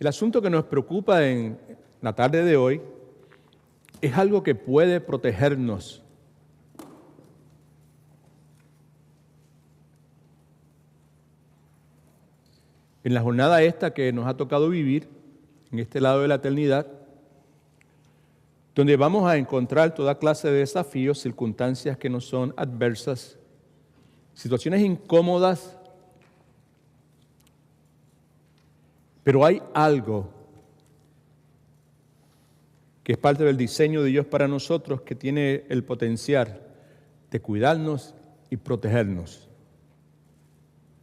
El asunto que nos preocupa en la tarde de hoy es algo que puede protegernos. En la jornada esta que nos ha tocado vivir, en este lado de la eternidad, donde vamos a encontrar toda clase de desafíos, circunstancias que nos son adversas, situaciones incómodas, pero hay algo que es parte del diseño de Dios para nosotros que tiene el potencial de cuidarnos y protegernos.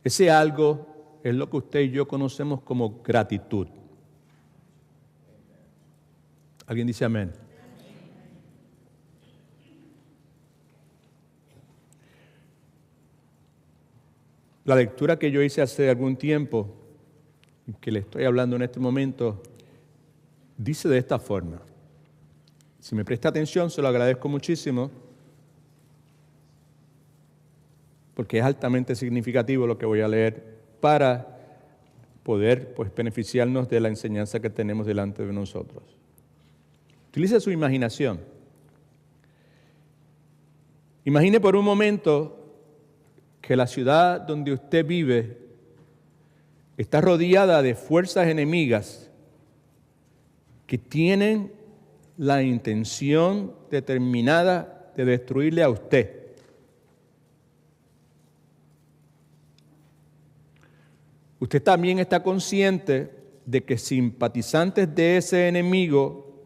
Ese algo es lo que usted y yo conocemos como gratitud. ¿Alguien dice amén? La lectura que yo hice hace algún tiempo, que le estoy hablando en este momento, dice de esta forma. Si me presta atención, se lo agradezco muchísimo, porque es altamente significativo lo que voy a leer para poder beneficiarnos de la enseñanza que tenemos delante de nosotros. Utilice su imaginación. Imagine por un momento que la ciudad donde usted vive está rodeada de fuerzas enemigas que tienen la intención determinada de destruirle a usted. Usted también está consciente de que simpatizantes de ese enemigo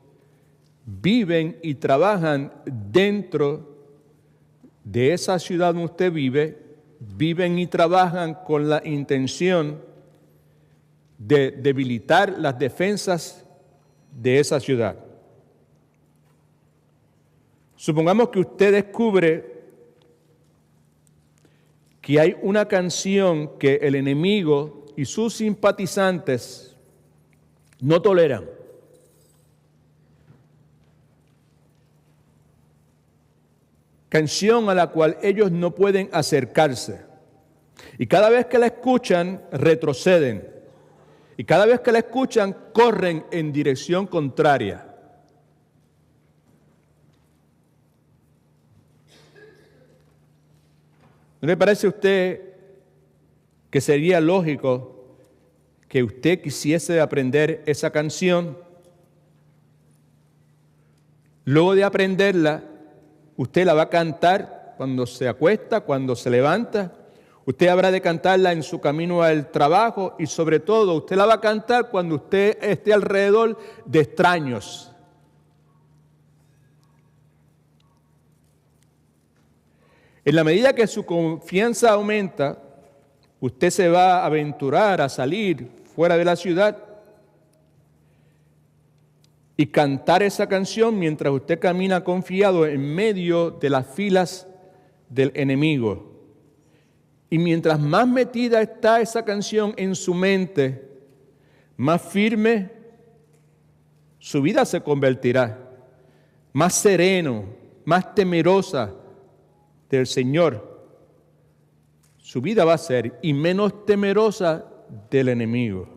viven y trabajan dentro de esa ciudad donde usted vive, viven y trabajan con la intención de debilitar las defensas de esa ciudad. Supongamos que usted descubre que hay una canción que el enemigo y sus simpatizantes no toleran. Canción a la cual ellos no pueden acercarse. Y cada vez que la escuchan, retroceden. Y cada vez que la escuchan, corren en dirección contraria. ¿No le parece a usted que sería lógico que usted quisiese aprender esa canción? Luego de aprenderla, usted la va a cantar cuando se acuesta, cuando se levanta. Usted habrá de cantarla en su camino al trabajo y sobre todo usted la va a cantar cuando usted esté alrededor de extraños. En la medida que su confianza aumenta, usted se va a aventurar a salir fuera de la ciudad y cantar esa canción mientras usted camina confiado en medio de las filas del enemigo. Y mientras más metida está esa canción en su mente, más firme su vida se convertirá, más sereno, más temerosa del Señor su vida va a ser y menos temerosa del enemigo.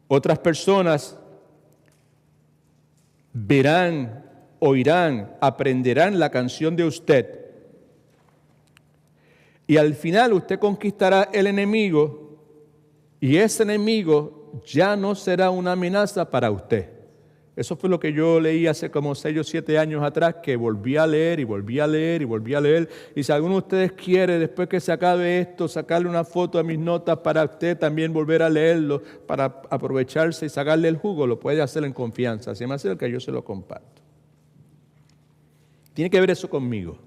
Otras personas verán, oirán, aprenderán la canción de usted y al final usted conquistará el enemigo y ese enemigo ya no será una amenaza para usted. Eso fue lo que yo leí hace como 6 o 7 años atrás, que volví a leer y volví a leer y volví a leer. Y si alguno de ustedes quiere, después que se acabe esto, sacarle una foto a mis notas para usted también volver a leerlo, para aprovecharse y sacarle el jugo, lo puede hacer en confianza. Si me acerca, yo se lo comparto. Tiene que ver eso conmigo.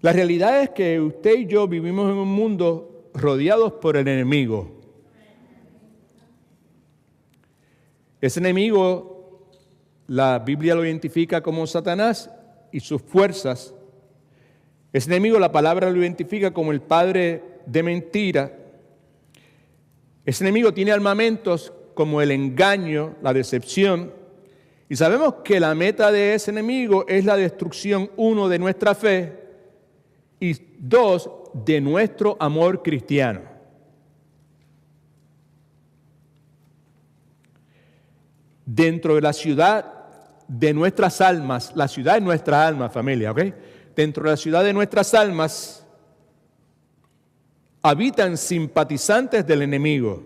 La realidad es que usted y yo vivimos en un mundo rodeados por el enemigo. Ese enemigo, la Biblia lo identifica como Satanás y sus fuerzas. Ese enemigo, la palabra lo identifica como el padre de mentira. Ese enemigo tiene armamentos como el engaño, la decepción. Y sabemos que la meta de ese enemigo es la destrucción, 1, de nuestra fe y 2, de nuestro amor cristiano. dentro de la ciudad de nuestras almas, la ciudad de nuestras almas, familia, ¿ok? Dentro de la ciudad de nuestras almas habitan simpatizantes del enemigo.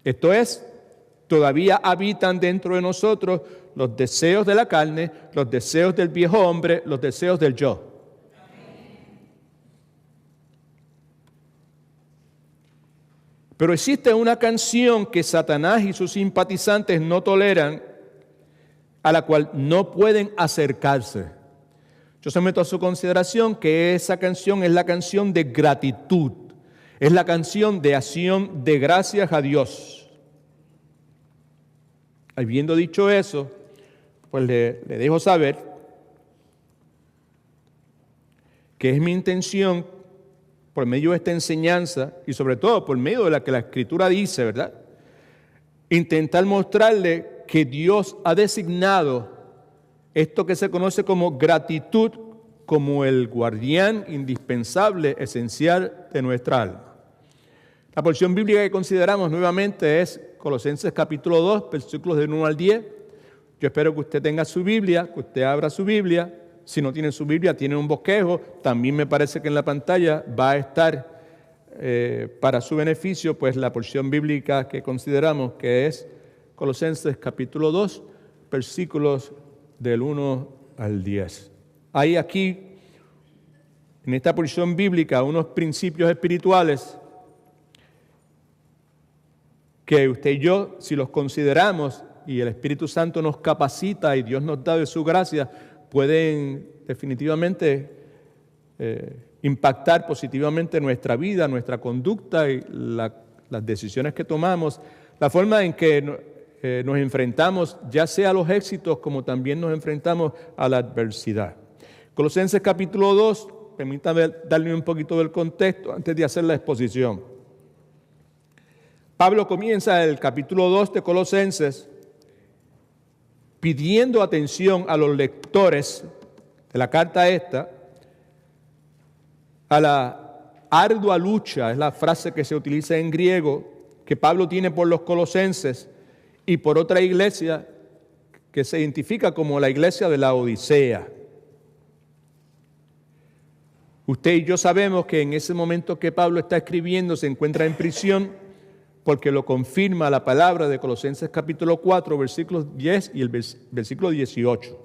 Esto es, todavía habitan dentro de nosotros los deseos de la carne, los deseos del viejo hombre, los deseos del yo. Pero existe una canción que Satanás y sus simpatizantes no toleran, a la cual no pueden acercarse. Yo someto a su consideración que esa canción es la canción de gratitud, es la canción de acción de gracias a Dios. Habiendo dicho eso, pues le dejo saber que es mi intención, por medio de esta enseñanza y sobre todo por medio de la que la Escritura dice, ¿verdad?, intentar mostrarle que Dios ha designado esto que se conoce como gratitud como el guardián indispensable, esencial de nuestra alma. La porción bíblica que consideramos nuevamente es Colosenses capítulo 2, versículos del 1 al 10. Yo espero que usted tenga su Biblia, que usted abra su Biblia. Si no tiene su Biblia, tiene un bosquejo. También me parece que en la pantalla va a estar para su beneficio, pues la porción bíblica que consideramos, que es Colosenses capítulo 2, versículos del 1 al 10. Hay aquí, en esta porción bíblica, unos principios espirituales que usted y yo, si los consideramos y el Espíritu Santo nos capacita y Dios nos da de su gracia, pueden definitivamente impactar positivamente nuestra vida, nuestra conducta y las decisiones que tomamos, la forma en que nos enfrentamos ya sea a los éxitos como también nos enfrentamos a la adversidad. Colosenses capítulo 2, permítame darle un poquito del contexto antes de hacer la exposición. Pablo comienza el capítulo 2 de Colosenses pidiendo atención a los lectores de la carta esta, a la ardua lucha, es la frase que se utiliza en griego, que Pablo tiene por los colosenses y por otra iglesia que se identifica como la iglesia de la Odisea. Usted y yo sabemos que en ese momento que Pablo está escribiendo se encuentra en prisión, porque lo confirma la palabra de Colosenses capítulo 4, versículos 10 y el versículo 18.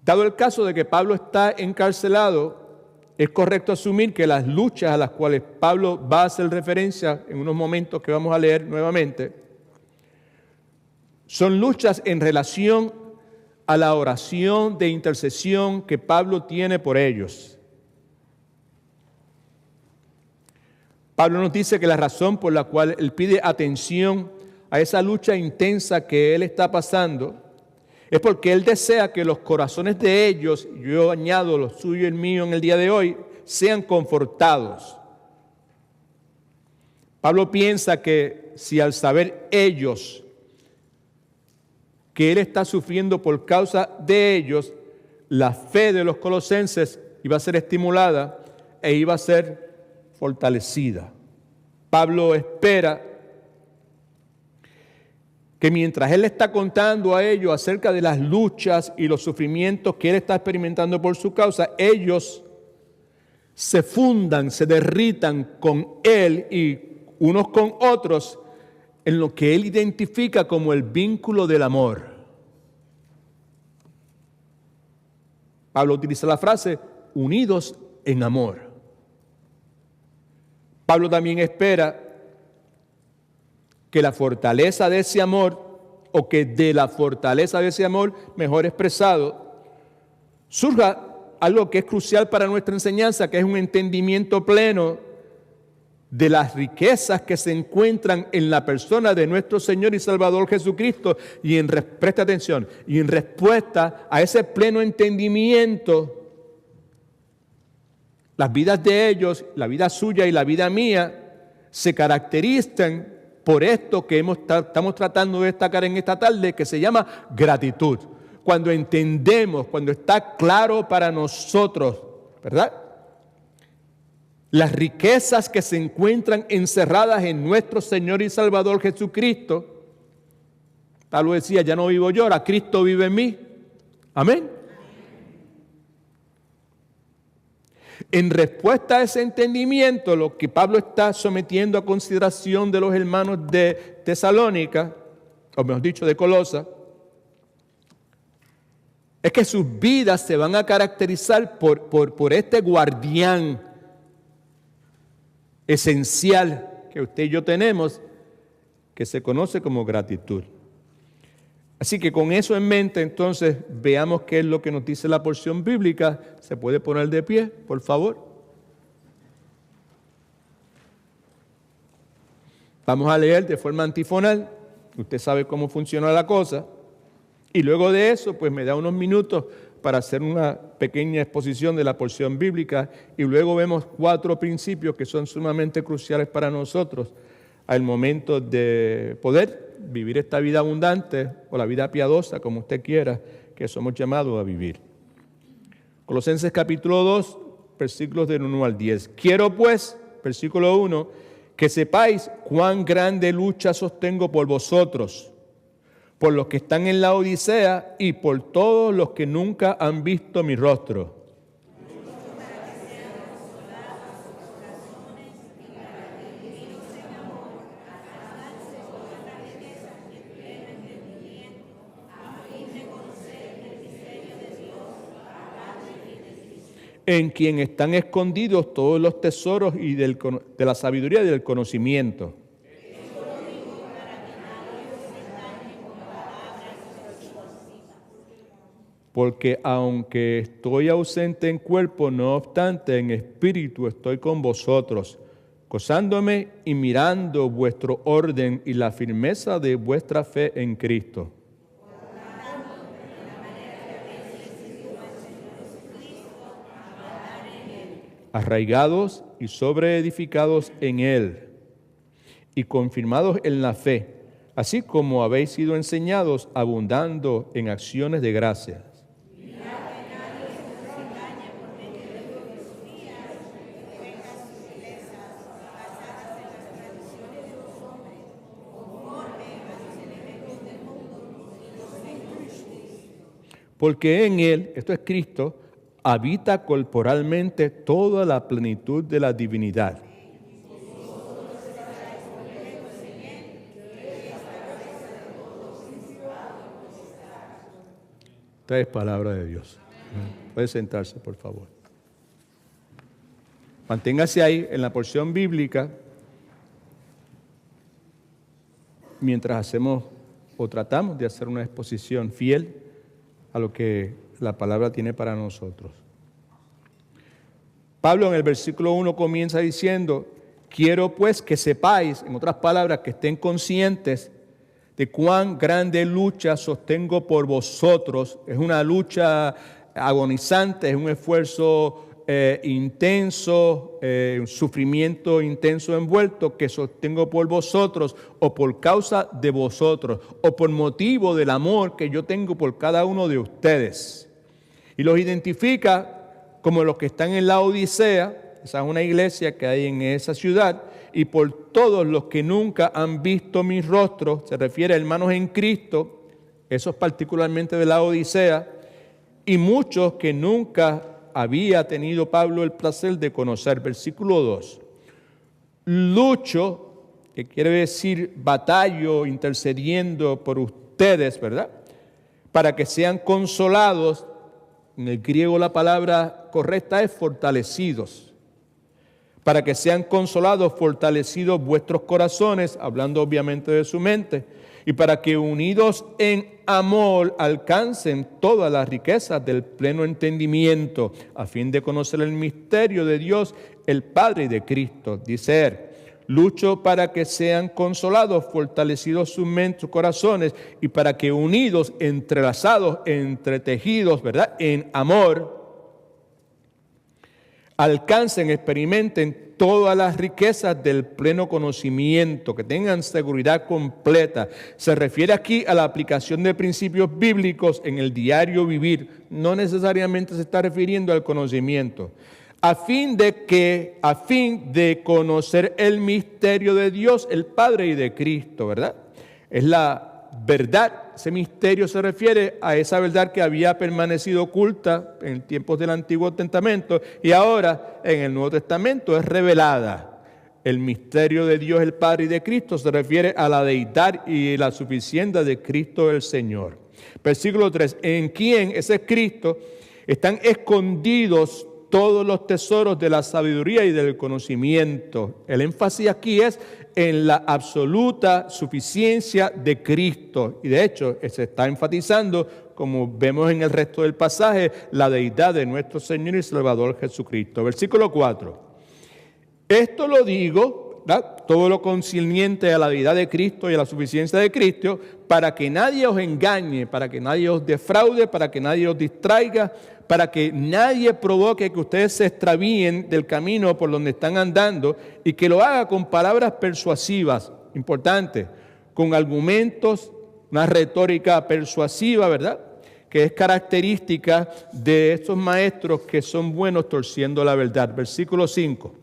Dado el caso de que Pablo está encarcelado, es correcto asumir que las luchas a las cuales Pablo va a hacer referencia en unos momentos que vamos a leer nuevamente, son luchas en relación a la oración de intercesión que Pablo tiene por ellos. Pablo nos dice que la razón por la cual él pide atención a esa lucha intensa que él está pasando es porque él desea que los corazones de ellos, yo añado los suyos y el mío en el día de hoy, sean confortados. Pablo piensa que si al saber ellos que él está sufriendo por causa de ellos, la fe de los colosenses iba a ser estimulada e iba a ser fortalecida. Pablo espera que mientras él está contando a ellos acerca de las luchas y los sufrimientos que él está experimentando por su causa, ellos se fundan, se derritan con él y unos con otros en lo que él identifica como el vínculo del amor. Pablo utiliza la frase unidos en amor. Pablo también espera que la fortaleza de ese amor, o que de la fortaleza de ese amor, mejor expresado, surja algo que es crucial para nuestra enseñanza, que es un entendimiento pleno de las riquezas que se encuentran en la persona de nuestro Señor y Salvador Jesucristo, y presta atención, y en respuesta a ese pleno entendimiento, las vidas de ellos, la vida suya y la vida mía, se caracterizan por esto que estamos tratando de destacar en esta tarde, que se llama gratitud. Cuando entendemos, cuando está claro para nosotros, ¿verdad?, las riquezas que se encuentran encerradas en nuestro Señor y Salvador Jesucristo. Pablo decía, ya no vivo yo, ahora Cristo vive en mí. Amén. En respuesta a ese entendimiento, lo que Pablo está sometiendo a consideración de los hermanos de Tesalónica, o mejor dicho, de Colosa, es que sus vidas se van a caracterizar por este guardián esencial que usted y yo tenemos, que se conoce como gratitud. Así que con eso en mente, entonces, veamos qué es lo que nos dice la porción bíblica. ¿Se puede poner de pie, por favor? Vamos a leer de forma antifonal. Usted sabe cómo funciona la cosa. Y luego de eso, pues me da unos minutos para hacer una pequeña exposición de la porción bíblica. Y luego vemos 4 principios que son sumamente cruciales para nosotros al momento de poder vivir esta vida abundante o la vida piadosa, como usted quiera, que somos llamados a vivir. Colosenses capítulo 2, versículos del 1 al 10. Quiero pues, versículo 1, que sepáis cuán grande lucha sostengo por vosotros, por los que están en la Odisea y por todos los que nunca han visto mi rostro. En quien están escondidos todos los tesoros y de la sabiduría y del conocimiento. Porque aunque estoy ausente en cuerpo, no obstante en espíritu estoy con vosotros, gozándome y mirando vuestro orden y la firmeza de vuestra fe en Cristo. Arraigados y sobreedificados en Él, y confirmados en la fe, así como habéis sido enseñados, abundando en acciones de gracias. Porque en Él, esto es Cristo, habita corporalmente toda la plenitud de la divinidad. Esta es palabra de Dios. Puede sentarse, por favor. Manténgase ahí en la porción bíblica mientras hacemos o tratamos de hacer una exposición fiel a lo que la palabra tiene para nosotros. Pablo en el versículo 1 comienza diciendo, quiero pues que sepáis, en otras palabras, que estén conscientes de cuán grande lucha sostengo por vosotros. Es una lucha agonizante, es un esfuerzo intenso, un sufrimiento intenso envuelto que sostengo por vosotros o por causa de vosotros o por motivo del amor que yo tengo por cada uno de ustedes. Y los identifica como los que están en la Odisea, esa es una iglesia que hay en esa ciudad, y por todos los que nunca han visto mi rostro, se refiere a hermanos en Cristo, esos particularmente de la Odisea, y muchos que nunca había tenido Pablo el placer de conocer. Versículo 2. Lucho, que quiere decir batallo, intercediendo por ustedes, ¿verdad? Para que sean consolados. En el griego la palabra correcta es fortalecidos. Para que sean consolados, fortalecidos vuestros corazones, hablando obviamente de su mente, y para que unidos en amor alcancen todas las riquezas del pleno entendimiento, a fin de conocer el misterio de Dios, el Padre y de Cristo. Dice, lucho para que sean consolados, fortalecidos sus mentes, sus corazones, y para que unidos, entrelazados, entretejidos, ¿verdad?, en amor, alcancen, experimenten todas las riquezas del pleno conocimiento, que tengan seguridad completa. Se refiere aquí a la aplicación de principios bíblicos en el diario vivir. No necesariamente se está refiriendo al conocimiento. a fin de conocer el misterio de Dios, el Padre, y de Cristo, ¿verdad? Es la verdad. Ese misterio se refiere a esa verdad que había permanecido oculta en tiempos del Antiguo Testamento y ahora en el Nuevo Testamento es revelada. El misterio de Dios, el Padre, y de Cristo se refiere a la deidad y la suficiencia de Cristo el Señor. Versículo 3, en quien, ese es Cristo, están escondidos todos los tesoros de la sabiduría y del conocimiento. El énfasis aquí es en la absoluta suficiencia de Cristo. Y de hecho, se está enfatizando, como vemos en el resto del pasaje, la deidad de nuestro Señor y Salvador Jesucristo. Versículo 4. Esto lo digo, ¿verdad?, todo lo concerniente a la deidad de Cristo y a la suficiencia de Cristo, para que nadie os engañe, para que nadie os defraude, para que nadie os distraiga, para que nadie provoque que ustedes se extravíen del camino por donde están andando y que lo haga con palabras persuasivas, importante, con argumentos, una retórica persuasiva, ¿verdad?, que es característica de estos maestros que son buenos torciendo la verdad. Versículo 5.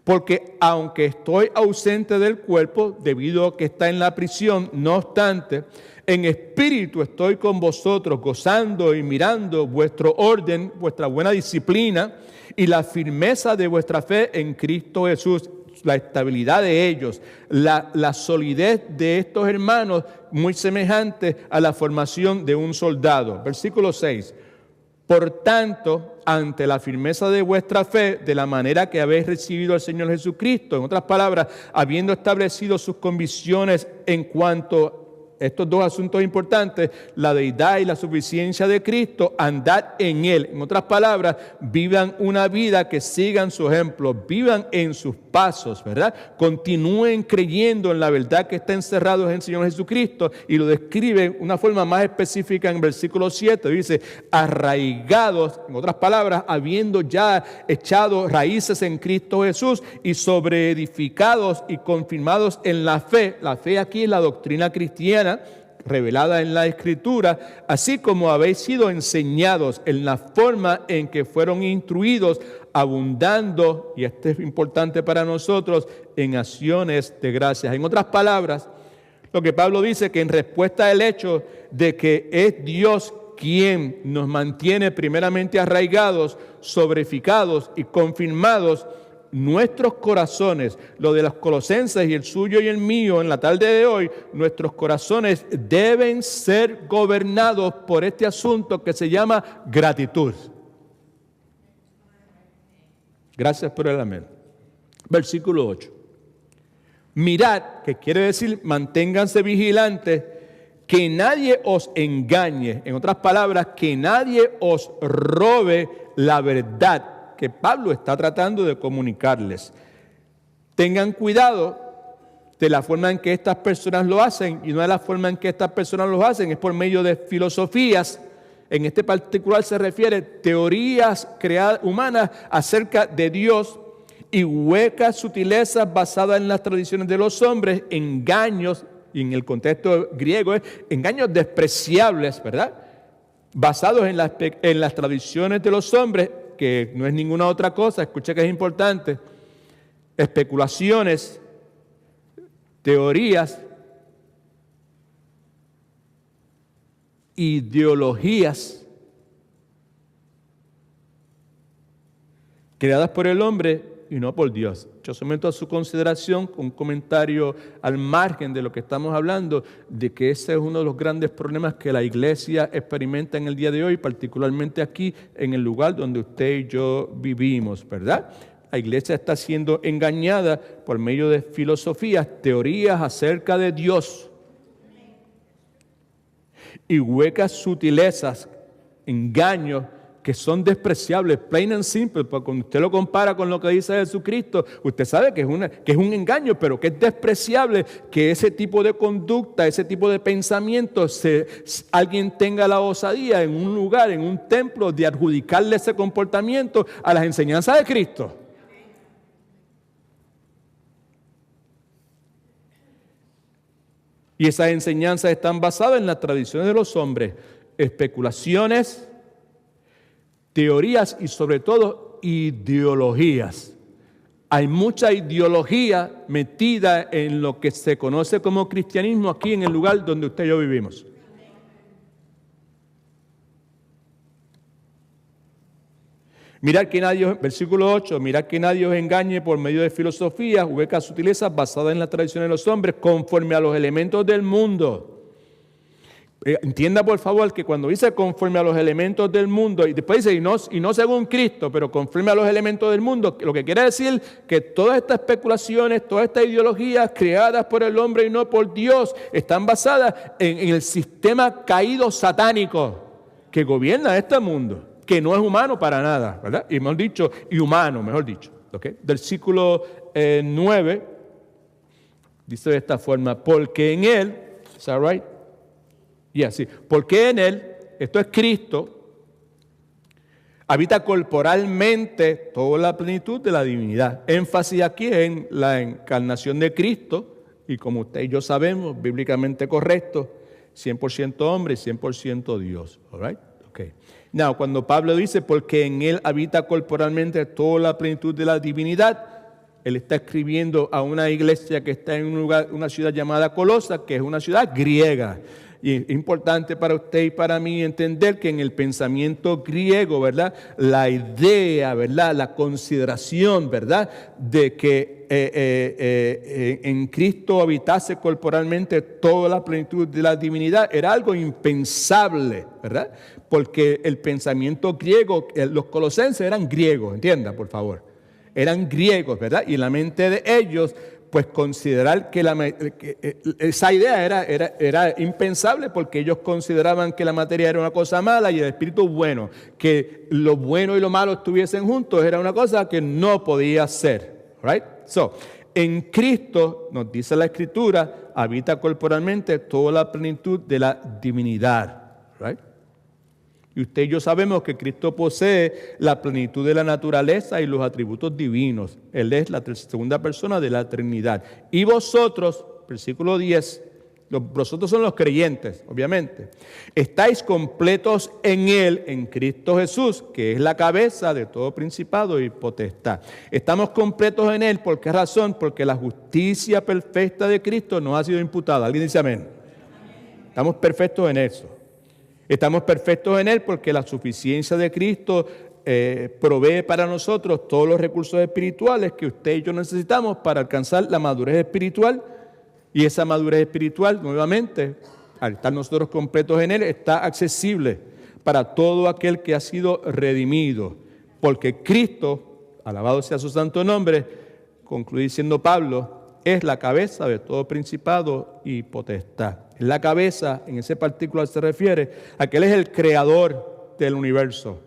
Porque aunque estoy ausente del cuerpo, debido a que está en la prisión, no obstante, en espíritu estoy con vosotros, gozando y mirando vuestro orden, vuestra buena disciplina y la firmeza de vuestra fe en Cristo Jesús, la estabilidad de ellos, la solidez de estos hermanos, muy semejante a la formación de un soldado. Versículo 6. Por tanto, ante la firmeza de vuestra fe, de la manera que habéis recibido al Señor Jesucristo, en otras palabras, habiendo establecido sus convicciones en cuanto a estos dos asuntos importantes, la deidad y la suficiencia de Cristo, andad en Él. En otras palabras, vivan una vida que sigan su ejemplo, vivan en sus pasos, ¿verdad? Continúen creyendo en la verdad que está encerrado en el Señor Jesucristo, y lo describe de una forma más específica en versículo 7, dice, arraigados, en otras palabras, habiendo ya echado raíces en Cristo Jesús y sobreedificados y confirmados en la fe. La fe aquí es la doctrina cristiana revelada en la Escritura, así como habéis sido enseñados en la forma en que fueron instruidos, abundando, y esto es importante para nosotros, en acciones de gracias. En otras palabras, lo que Pablo dice, que en respuesta al hecho de que es Dios quien nos mantiene primeramente arraigados, sobreedificados y confirmados, nuestros corazones, lo de los colosenses y el suyo y el mío en la tarde de hoy, nuestros corazones deben ser gobernados por este asunto que se llama gratitud. Gracias por el amén. Versículo 8. Mirad, que quiere decir manténganse vigilantes, que nadie os engañe. En otras palabras, que nadie os robe la verdad que Pablo está tratando de comunicarles. Tengan cuidado de la forma en que estas personas lo hacen, y no de la forma en que estas personas lo hacen es por medio de filosofías. En este particular se refiere a teorías humanas acerca de Dios y huecas sutilezas basadas en las tradiciones de los hombres, engaños, y en el contexto griego es engaños despreciables, ¿verdad?, basados en las tradiciones de los hombres, que no es ninguna otra cosa, escuche que es importante, especulaciones, teorías, ideologías creadas por el hombre y no por Dios. Yo someto a su consideración un comentario al margen de lo que estamos hablando, de que ese es uno de los grandes problemas que la iglesia experimenta en el día de hoy, particularmente aquí en el lugar donde usted y yo vivimos, ¿verdad? La iglesia está siendo engañada por medio de filosofías, teorías acerca de Dios y huecas sutilezas, engaños que son despreciables, plain and simple, porque cuando usted lo compara con lo que dice Jesucristo, usted sabe que es un engaño, pero que es despreciable que ese tipo de conducta, ese tipo de pensamiento, alguien tenga la osadía en un lugar, en un templo, de adjudicarle ese comportamiento a las enseñanzas de Cristo. Y esas enseñanzas están basadas en las tradiciones de los hombres, especulaciones, teorías y sobre todo ideologías. Hay mucha ideología metida en lo que se conoce como cristianismo aquí en el lugar donde usted y yo vivimos. Mirad que nadie, versículo 8, mirad que nadie os engañe por medio de filosofías, huecas sutilezas basadas en la tradición de los hombres, conforme a los elementos del mundo. Entienda por favor que cuando dice conforme a los elementos del mundo, y después dice y no según Cristo, pero conforme a los elementos del mundo, lo que quiere decir que todas estas especulaciones, todas estas ideologías creadas por el hombre y no por Dios, están basadas en el sistema caído satánico que gobierna este mundo, que no es humano para nada, ¿verdad? Y mejor dicho, inhumano, mejor dicho. ¿Okay? Versículo 9 dice de esta forma, porque en él, ¿is that right? Sí. Porque en él, esto es Cristo, habita corporalmente toda la plenitud de la divinidad. Énfasis aquí en la encarnación de Cristo, y como usted y yo sabemos, bíblicamente correcto, 100% hombre y 100% Dios. All right? Okay. Now, cuando Pablo dice, porque en él habita corporalmente toda la plenitud de la divinidad, él está escribiendo a una iglesia que está en un lugar, una ciudad llamada Colosa, que es una ciudad griega. Y es importante para usted y para mí entender que en el pensamiento griego, ¿verdad? La idea, ¿verdad? La consideración, ¿verdad? De que en Cristo habitase corporalmente toda la plenitud de la divinidad era algo impensable, ¿verdad? Porque el pensamiento griego, los colosenses eran griegos, entiendan, por favor. Eran griegos, ¿verdad? Y en la mente de ellos, pues considerar que esa idea era impensable porque ellos consideraban que la materia era una cosa mala y el espíritu bueno. Que lo bueno y lo malo estuviesen juntos era una cosa que no podía ser. Right? So, en Cristo, nos dice la Escritura, habita corporalmente toda la plenitud de la divinidad. Right? Y usted y yo sabemos que Cristo posee la plenitud de la naturaleza y los atributos divinos. Él es la segunda persona de la Trinidad. Y vosotros, versículo 10, vosotros son los creyentes, obviamente. Estáis completos en Él, en Cristo Jesús, que es la cabeza de todo principado y potestad. Estamos completos en Él, ¿por qué razón? Porque la justicia perfecta de Cristo nos ha sido imputada. ¿Alguien dice amén? Estamos perfectos en eso. Estamos perfectos en Él porque la suficiencia de Cristo provee para nosotros todos los recursos espirituales que usted y yo necesitamos para alcanzar la madurez espiritual. Y esa madurez espiritual, nuevamente, al estar nosotros completos en Él, está accesible para todo aquel que ha sido redimido. Porque Cristo, alabado sea su santo nombre, concluye diciendo Pablo, es la cabeza de todo principado y potestad. Es la cabeza, en ese particular se refiere a que Él es el creador del universo.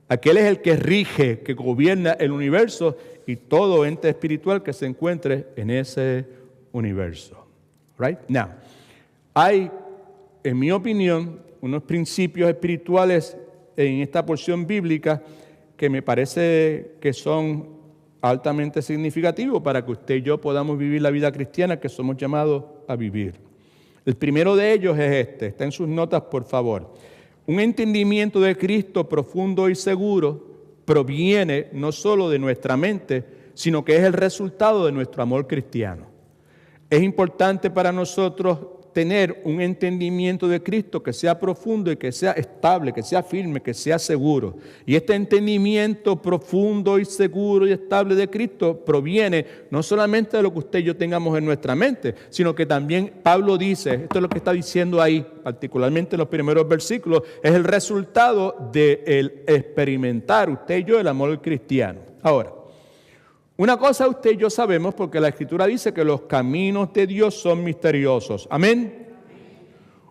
Aquel es el que rige, que gobierna el universo y todo ente espiritual que se encuentre en ese universo. Right? Now, hay, en mi opinión, unos principios espirituales en esta porción bíblica que me parece que son altamente significativos para que usted y yo podamos vivir la vida cristiana que somos llamados a vivir. El primero de ellos es este, está en sus notas por favor. Un entendimiento de Cristo profundo y seguro proviene no solo de nuestra mente, sino que es el resultado de nuestro amor cristiano. Es importante para nosotros tener un entendimiento de Cristo que sea profundo y que sea estable, que sea firme, que sea seguro. Y este entendimiento profundo y seguro y estable de Cristo proviene no solamente de lo que usted y yo tengamos en nuestra mente, sino que también Pablo dice, esto es lo que está diciendo ahí, particularmente en los primeros versículos, es el resultado de experimentar usted y yo el amor cristiano. Ahora, una cosa usted y yo sabemos porque la Escritura dice que los caminos de Dios son misteriosos. ¿Amén?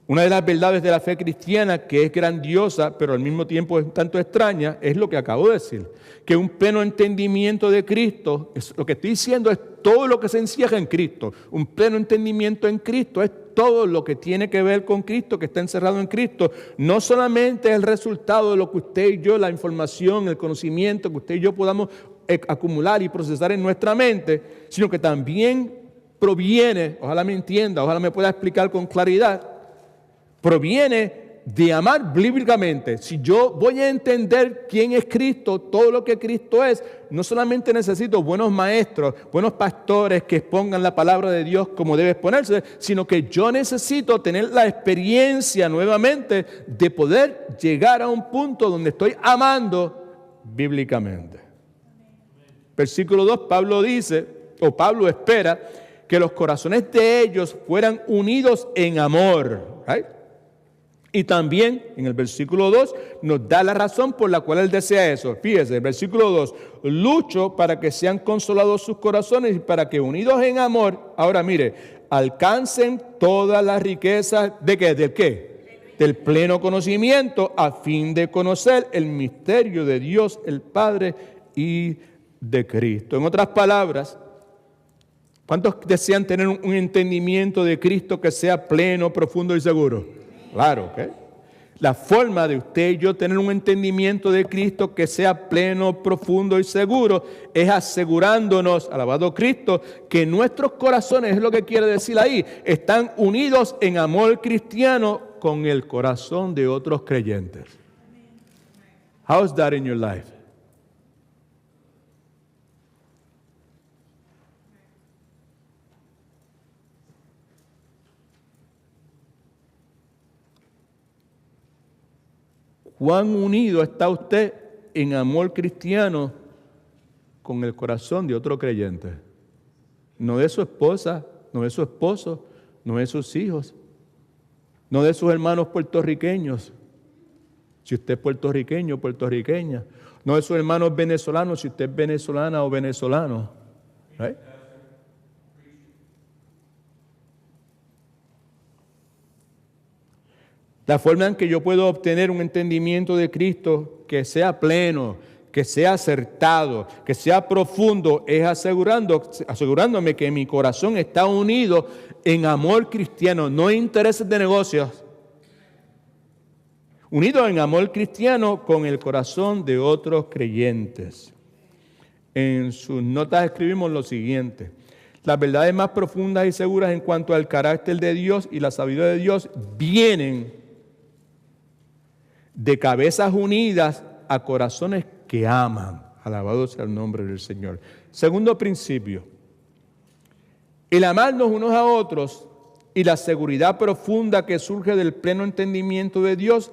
Una de las verdades de la fe cristiana que es grandiosa, pero al mismo tiempo es un tanto extraña, es lo que acabo de decir. Que un pleno entendimiento de Cristo, lo que estoy diciendo es todo lo que se encierra en Cristo. Un pleno entendimiento en Cristo es todo lo que tiene que ver con Cristo, que está encerrado en Cristo. No solamente es el resultado de lo que usted y yo, la información, el conocimiento que usted y yo podamos acumular y procesar en nuestra mente, sino que también proviene, ojalá me entienda, ojalá me pueda explicar con claridad, proviene de amar bíblicamente. Si yo voy a entender quién es Cristo, todo lo que Cristo es, no solamente necesito buenos maestros, buenos pastores que expongan la palabra de Dios como debe exponerse, sino que yo necesito tener la experiencia nuevamente de poder llegar a un punto donde estoy amando bíblicamente. Versículo 2, Pablo dice, o Pablo espera, que los corazones de ellos fueran unidos en amor. ¿Right? Y también en el versículo 2 nos da la razón por la cual él desea eso. Fíjese, el versículo 2, lucho para que sean consolados sus corazones y para que unidos en amor, ahora mire, alcancen todas las riquezas ¿de qué? ¿Del qué? Del pleno conocimiento, a fin de conocer el misterio de Dios el Padre y de Cristo. En otras palabras, ¿cuántos desean tener un entendimiento de Cristo que sea pleno, profundo y seguro? Claro, ¿ok? La forma de usted y yo tener un entendimiento de Cristo que sea pleno, profundo y seguro es asegurándonos, alabado Cristo, que nuestros corazones, es lo que quiere decir ahí, están unidos en amor cristiano con el corazón de otros creyentes. How is that in your life? ¿Cuán unido está usted en amor cristiano con el corazón de otro creyente? No de su esposa, no de su esposo, no de sus hijos, no de sus hermanos puertorriqueños, si usted es puertorriqueño o puertorriqueña, no de sus hermanos venezolanos, si usted es venezolana o venezolano. ¿Right? La forma en que yo puedo obtener un entendimiento de Cristo que sea pleno, que sea acertado, que sea profundo, es asegurándome que mi corazón está unido en amor cristiano, no en intereses de negocios. Unido en amor cristiano con el corazón de otros creyentes. En sus notas escribimos lo siguiente: las verdades más profundas y seguras en cuanto al carácter de Dios y la sabiduría de Dios vienen de cabezas unidas a corazones que aman. Alabado sea el nombre del Señor. Segundo principio, el amarnos unos a otros y la seguridad profunda que surge del pleno entendimiento de Dios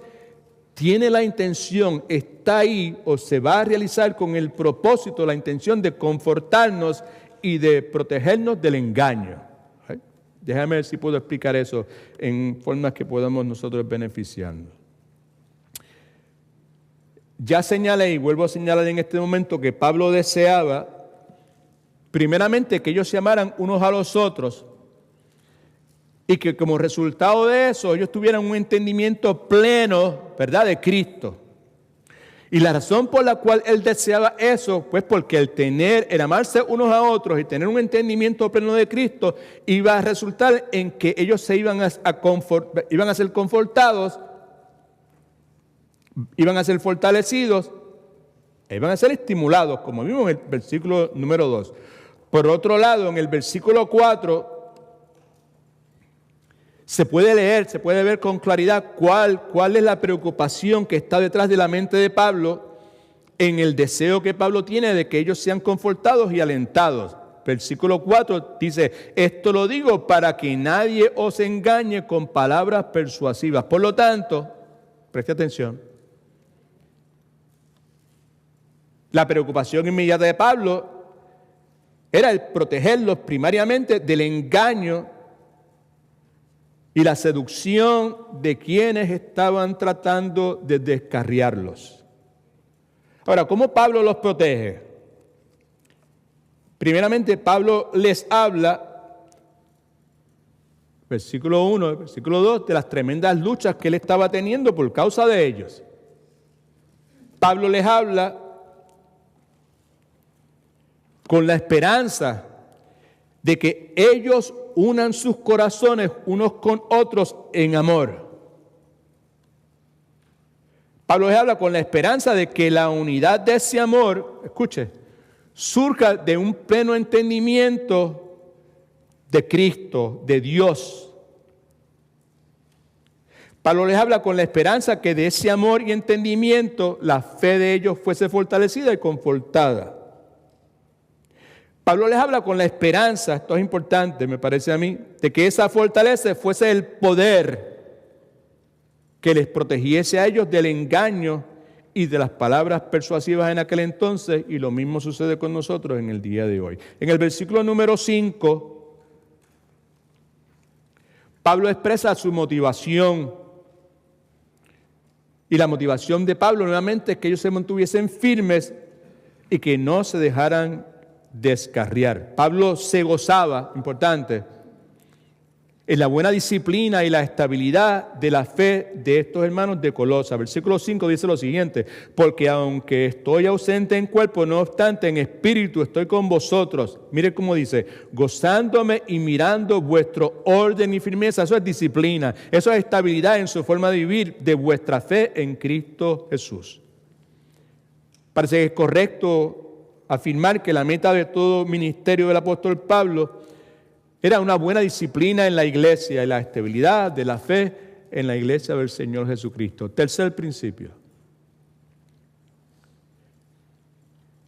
tiene la intención, está ahí o se va a realizar con el propósito, la intención de confortarnos y de protegernos del engaño. ¿Sí? Déjame ver si puedo explicar eso en formas que podamos nosotros beneficiarnos. Ya señalé y vuelvo a señalar en este momento que Pablo deseaba, primeramente, que ellos se amaran unos a los otros y que como resultado de eso ellos tuvieran un entendimiento pleno, ¿verdad?, de Cristo. Y la razón por la cual él deseaba eso, pues porque el amarse unos a otros y tener un entendimiento pleno de Cristo iba a resultar en que ellos se iban a ser confortados, iban a ser fortalecidos, e iban a ser estimulados, como vimos en el versículo número 2. Por otro lado, en el versículo 4, se puede leer, se puede ver con claridad cuál es la preocupación que está detrás de la mente de Pablo en el deseo que Pablo tiene de que ellos sean confortados y alentados. Versículo 4 dice: esto lo digo para que nadie os engañe con palabras persuasivas. Por lo tanto, preste atención, la preocupación inmediata de Pablo era el protegerlos primariamente del engaño y la seducción de quienes estaban tratando de descarriarlos. Ahora, ¿cómo Pablo los protege? Primeramente, Pablo les habla, versículo 1, versículo 2, de las tremendas luchas que él estaba teniendo por causa de ellos. Pablo les habla con la esperanza de que ellos unan sus corazones unos con otros en amor. Pablo les habla con la esperanza de que la unidad de ese amor, escuche, surja de un pleno entendimiento de Cristo, de Dios. Pablo les habla con la esperanza que de ese amor y entendimiento la fe de ellos fuese fortalecida y confortada. Pablo les habla con la esperanza, esto es importante, me parece a mí, de que esa fortaleza fuese el poder que les protegiese a ellos del engaño y de las palabras persuasivas en aquel entonces, y lo mismo sucede con nosotros en el día de hoy. En el versículo número 5, Pablo expresa su motivación, y la motivación de Pablo nuevamente es que ellos se mantuviesen firmes y que no se dejaran descarriar. Pablo se gozaba, importante, en la buena disciplina y la estabilidad de la fe de estos hermanos de Colosas. Versículo 5 dice lo siguiente: porque aunque estoy ausente en cuerpo, no obstante en espíritu estoy con vosotros. Mire cómo dice: gozándome y mirando vuestro orden y firmeza. Eso es disciplina, eso es estabilidad en su forma de vivir de vuestra fe en Cristo Jesús. Parece que es correcto afirmar que la meta de todo ministerio del apóstol Pablo era una buena disciplina en la iglesia y la estabilidad de la fe en la iglesia del Señor Jesucristo. Tercer principio.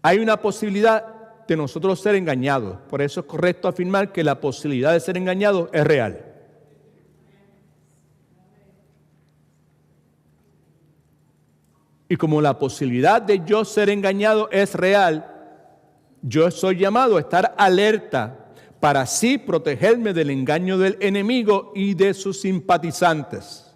Hay una posibilidad de nosotros ser engañados. Por eso es correcto afirmar que la posibilidad de ser engañados es real. Y como la posibilidad de yo ser engañado es real, yo soy llamado a estar alerta para así protegerme del engaño del enemigo y de sus simpatizantes.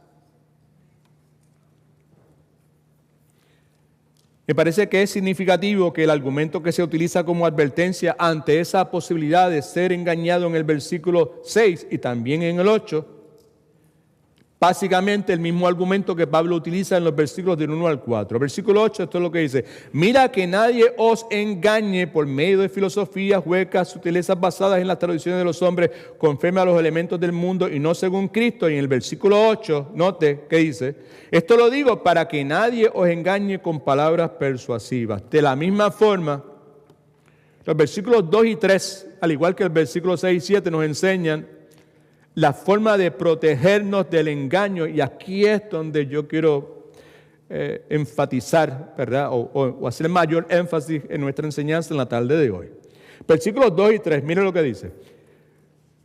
Me parece que es significativo que el argumento que se utiliza como advertencia ante esa posibilidad de ser engañado en el versículo 6 y también en el 8, básicamente el mismo argumento que Pablo utiliza en los versículos del 1 al 4. Versículo 8, esto es lo que dice: mira que nadie os engañe por medio de filosofías huecas, sutilezas basadas en las tradiciones de los hombres, conforme a los elementos del mundo y no según Cristo. Y en el versículo 8, note que dice: esto lo digo para que nadie os engañe con palabras persuasivas. De la misma forma, los versículos 2 y 3, al igual que el versículo 6 y 7, nos enseñan la forma de protegernos del engaño, y aquí es donde yo quiero enfatizar, ¿verdad? O hacer mayor énfasis en nuestra enseñanza en la tarde de hoy. Versículos 2 y 3, mire lo que dice: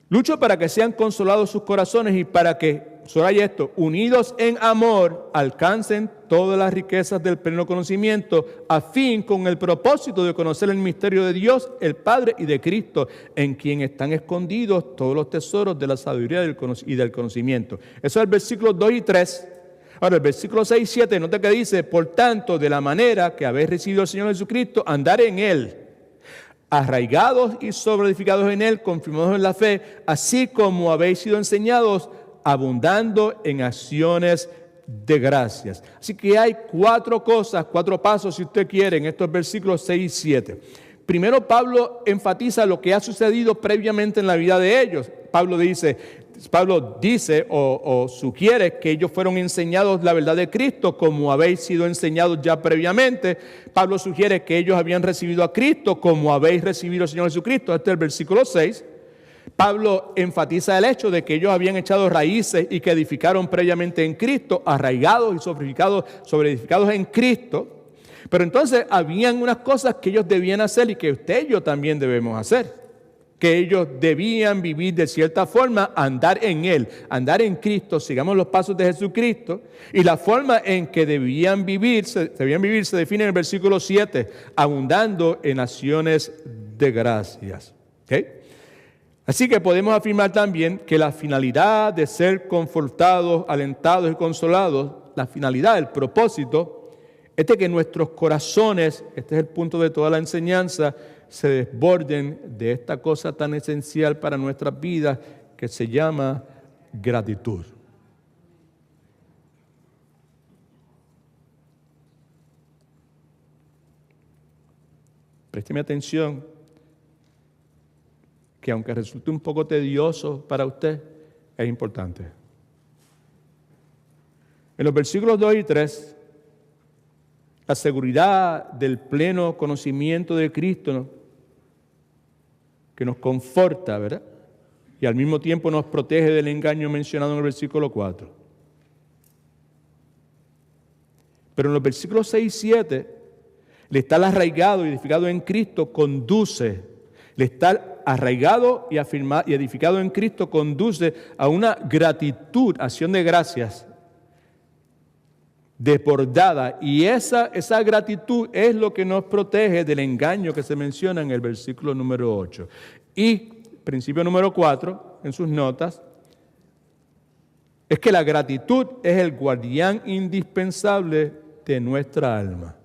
lucho para que sean consolados sus corazones y para que, subraya esto, unidos en amor, alcancen todas las riquezas del pleno conocimiento, a fin con el propósito de conocer el misterio de Dios, el Padre, y de Cristo, en quien están escondidos todos los tesoros de la sabiduría y del conocimiento. Eso es el versículo 2 y 3. Ahora, el versículo 6 y 7, nota que dice: por tanto, de la manera que habéis recibido al Señor Jesucristo, andar en Él, arraigados y sobreedificados en Él, confirmados en la fe, así como habéis sido enseñados, abundando en acciones de gracias. Así que hay 4 cosas, 4 pasos, si usted quiere, en estos versículos 6 y 7. Primero, Pablo enfatiza lo que ha sucedido previamente en la vida de ellos. Pablo dice o sugiere que ellos fueron enseñados la verdad de Cristo como habéis sido enseñados ya previamente. Pablo sugiere que ellos habían recibido a Cristo como habéis recibido al Señor Jesucristo. Este es el versículo 6. Pablo enfatiza el hecho de que ellos habían echado raíces y que edificaron previamente en Cristo, arraigados y sobreedificados en Cristo. Pero entonces habían unas cosas que ellos debían hacer y que usted y yo también debemos hacer. Que ellos debían vivir de cierta forma, andar en Él, andar en Cristo, sigamos los pasos de Jesucristo. Y la forma en que debían vivir se define en el versículo 7, abundando en acciones de gracias. ¿Okay? Así que podemos afirmar también que la finalidad de ser confortados, alentados y consolados, la finalidad, el propósito, es de que nuestros corazones, este es el punto de toda la enseñanza, se desborden de esta cosa tan esencial para nuestras vidas que se llama gratitud. Présteme atención, que aunque resulte un poco tedioso para usted, es importante. En los versículos 2 y 3, la seguridad del pleno conocimiento de Cristo, ¿no?, que nos conforta, ¿verdad? Y al mismo tiempo nos protege del engaño mencionado en el versículo 4. Pero en los versículos 6 y 7, le está arraigado y edificado en Cristo conduce. Le está arraigado y edificado en Cristo conduce a una gratitud, acción de gracias desbordada. Y esa gratitud es lo que nos protege del engaño que se menciona en el versículo número 8. Y principio número 4, en sus notas, es que la gratitud es el guardián indispensable de nuestra alma.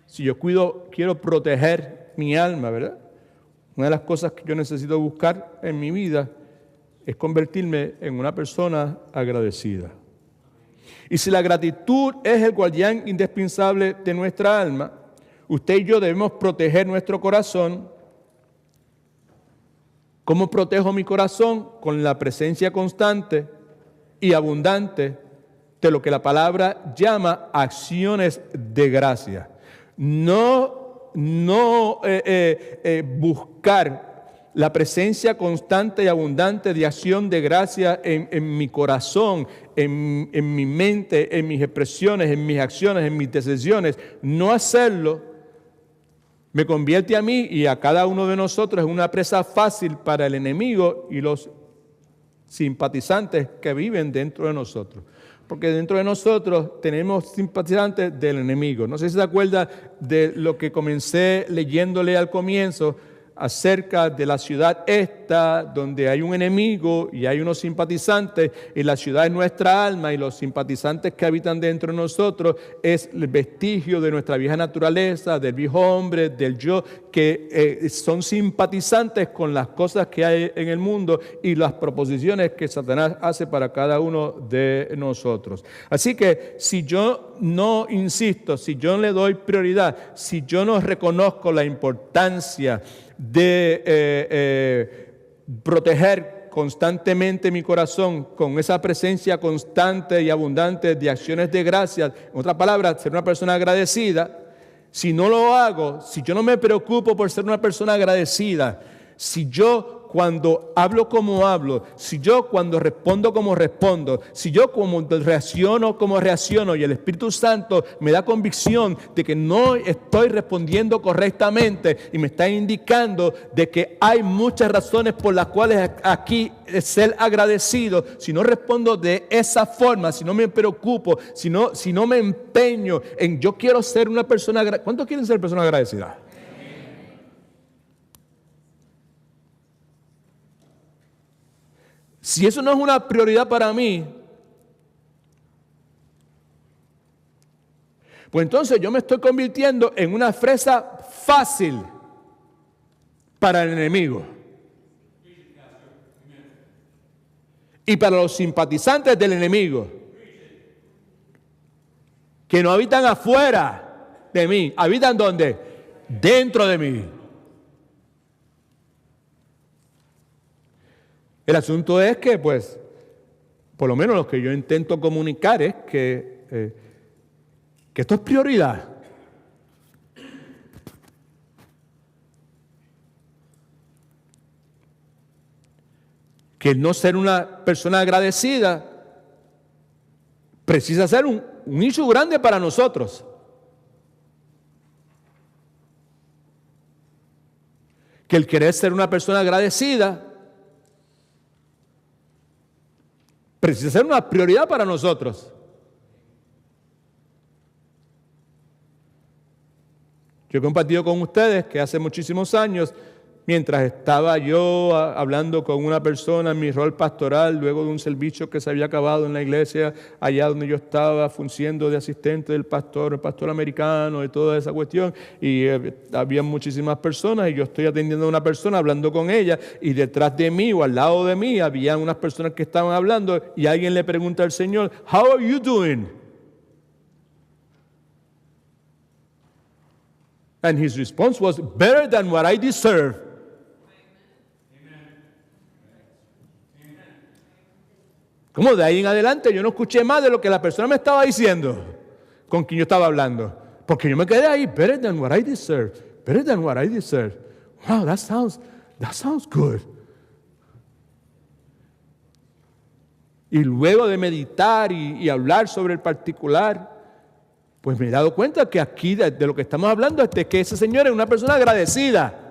Si yo quiero proteger mi alma, ¿verdad? Una de las cosas que yo necesito buscar en mi vida es convertirme en una persona agradecida. Y si la gratitud es el guardián indispensable de nuestra alma, usted y yo debemos proteger nuestro corazón. ¿Cómo protejo mi corazón? Con la presencia constante y abundante de lo que la palabra llama acciones de gracia. No buscar la presencia constante y abundante de acción de gracia en mi corazón, en mi mente, en mis expresiones, en mis acciones, en mis decisiones. No hacerlo me convierte a mí y a cada uno de nosotros en una presa fácil para el enemigo y los simpatizantes que viven dentro de nosotros. Porque dentro de nosotros tenemos simpatizantes del enemigo. No sé si se acuerda de lo que comencé leyéndole al comienzo acerca de la ciudad esta, donde hay un enemigo y hay unos simpatizantes, y la ciudad es nuestra alma, y los simpatizantes que habitan dentro de nosotros es el vestigio de nuestra vieja naturaleza, del viejo hombre, del yo, que son simpatizantes con las cosas que hay en el mundo y las proposiciones que Satanás hace para cada uno de nosotros. Así que si yo no insisto, si yo no le doy prioridad, si yo no reconozco la importancia de proteger constantemente mi corazón con esa presencia constante y abundante de acciones de gracias, en otras palabras, ser una persona agradecida, si no lo hago, si yo no me preocupo por ser una persona agradecida, si yo cuando hablo como hablo, si yo cuando respondo como respondo, si yo como reacciono y el Espíritu Santo me da convicción de que no estoy respondiendo correctamente y me está indicando de que hay muchas razones por las cuales aquí es ser agradecido, si no respondo de esa forma, si no me preocupo, si no me empeño en yo quiero ser una persona agradecida. ¿Cuántos quieren ser personas agradecidas? Si eso no es una prioridad para mí, pues entonces yo me estoy convirtiendo en una presa fácil para el enemigo. Y para los simpatizantes del enemigo, que no habitan afuera de mí, ¿habitan dónde? Dentro de mí. El asunto es que, pues, por lo menos lo que yo intento comunicar es que esto es prioridad. Que el no ser una persona agradecida precisa ser un issue grande para nosotros. Que el querer ser una persona agradecida precisa ser una prioridad para nosotros. Yo he compartido con ustedes que hace muchísimos años, mientras estaba yo hablando con una persona en mi rol pastoral, luego de un servicio que se había acabado en la iglesia, allá donde yo estaba fungiendo de asistente del pastor, el pastor americano, y toda esa cuestión, y había muchísimas personas, y yo estoy atendiendo a una persona, hablando con ella, y detrás de mí o al lado de mí había unas personas que estaban hablando, y alguien le pregunta al Señor, "How are you doing?" And his response was, "Better than what I deserve." Como de ahí en adelante yo no escuché más de lo que la persona me estaba diciendo con quien yo estaba hablando, porque yo me quedé ahí, better than what I deserve, better than what I deserve. Wow, that sounds good. Y luego de meditar y hablar sobre el particular, Pues me he dado cuenta que aquí de lo que estamos hablando es de que ese señor es una persona agradecida.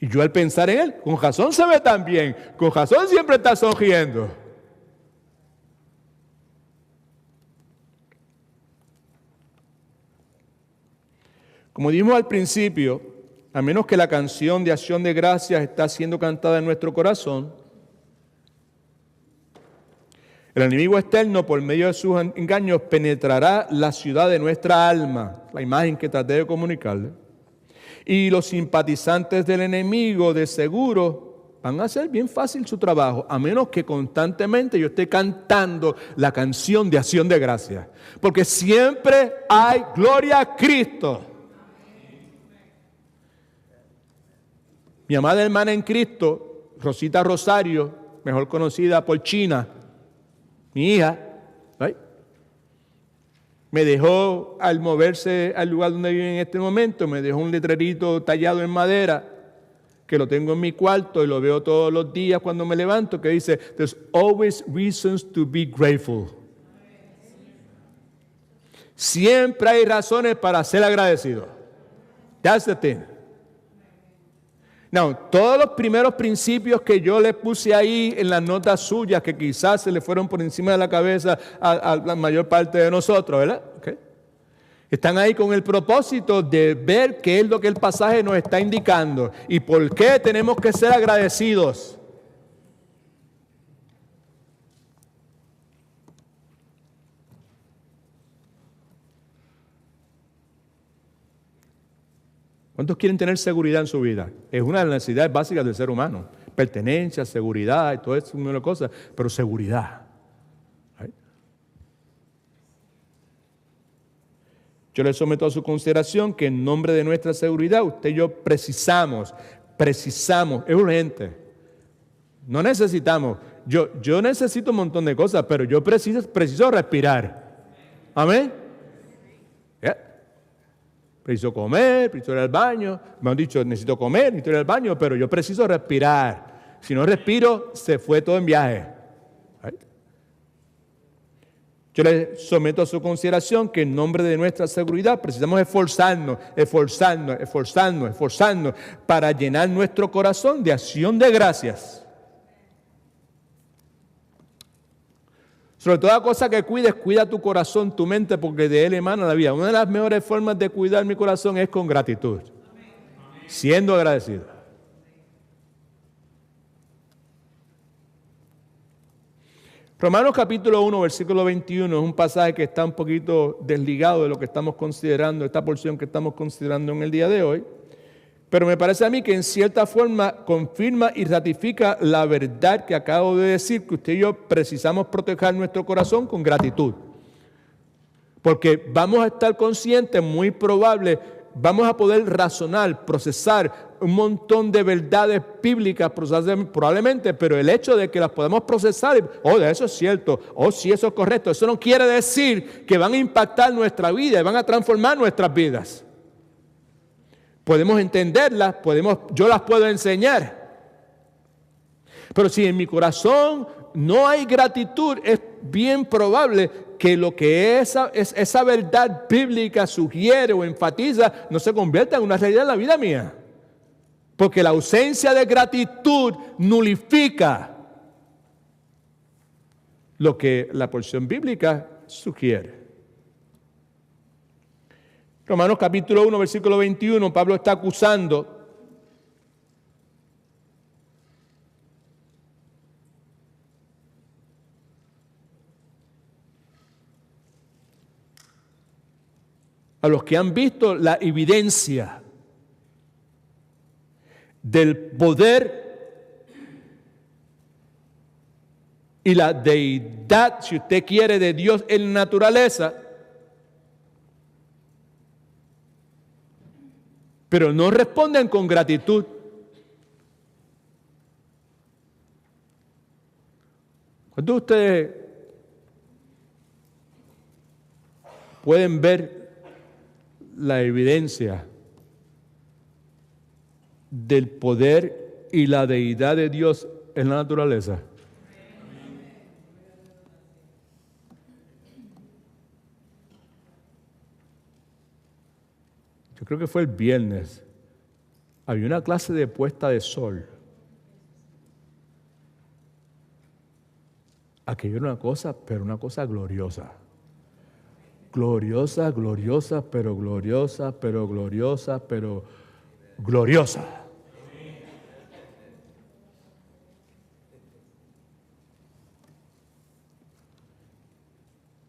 Y yo al pensar en él, con razón se ve tan bien, con razón siempre está sonriendo. Como dijimos al principio, a menos que la canción de acción de gracias está siendo cantada en nuestro corazón, el enemigo externo, por medio de sus engaños, penetrará la ciudad de nuestra alma, la imagen que traté de comunicarle. Y los simpatizantes del enemigo, de seguro, van a hacer bien fácil su trabajo, a menos que constantemente yo esté cantando la canción de acción de gracias. Porque siempre hay gloria a Cristo. Mi amada hermana en Cristo, Rosita Rosario, mejor conocida por China, mi hija, ¿right?, me dejó, al moverse al lugar donde vive en este momento, me dejó un letrerito tallado en madera, que lo tengo en mi cuarto y lo veo todos los días cuando me levanto, que dice, "There's always reasons to be grateful." Siempre hay razones para ser agradecido. That's the thing. Now, todos los primeros principios que yo le puse ahí en las notas suyas, que quizás se le fueron por encima de la cabeza a la mayor parte de nosotros, ¿verdad? Okay. Están ahí con el propósito de ver qué es lo que el pasaje nos está indicando y por qué tenemos que ser agradecidos. ¿Cuántos quieren tener seguridad en su vida? Es una de las necesidades básicas del ser humano. Pertenencia, seguridad y todo eso, una de las cosas, pero seguridad. ¿Right? Yo le someto a su consideración que en nombre de nuestra seguridad, usted y yo precisamos, es urgente. No necesitamos. Yo necesito un montón de cosas, pero yo preciso respirar. Amén. Yeah. Preciso comer, preciso ir al baño. Me han dicho, necesito comer, necesito ir al baño, pero yo preciso respirar. Si no respiro, se fue todo en viaje. ¿Right? Yo le someto a su consideración que en nombre de nuestra seguridad precisamos esforzarnos para llenar nuestro corazón de acción de gracias. Sobre toda cosa que cuides, cuida tu corazón, tu mente, porque de él emana la vida. Una de las mejores formas de cuidar mi corazón es con gratitud, siendo agradecido. Romanos capítulo 1, versículo 21 es un pasaje que está un poquito desligado de lo que estamos considerando, esta porción que estamos considerando en el día de hoy. Pero me parece a mí que en cierta forma confirma y ratifica la verdad que acabo de decir, que usted y yo precisamos proteger nuestro corazón con gratitud. Porque vamos a estar conscientes, muy probable, vamos a poder razonar, procesar un montón de verdades bíblicas, probablemente, pero el hecho de que las podamos procesar, eso es cierto, sí, eso es correcto, eso no quiere decir que van a impactar nuestra vida y van a transformar nuestras vidas. Podemos entenderlas, yo las puedo enseñar. Pero si en mi corazón no hay gratitud, es bien probable que lo que esa verdad bíblica sugiere o enfatiza no se convierta en una realidad en la vida mía. Porque la ausencia de gratitud nulifica lo que la porción bíblica sugiere. Romanos capítulo 1, versículo 21, Pablo está acusando a los que han visto la evidencia del poder y la deidad, si usted quiere, de Dios en la naturaleza, pero no responden con gratitud. ¿Cuántos de ustedes pueden ver la evidencia del poder y la deidad de Dios en la naturaleza? yo creo que fue el viernes, había una clase de puesta de sol. Aquello era una cosa, pero una cosa gloriosa. Gloriosa, gloriosa, pero gloriosa, pero gloriosa, pero gloriosa.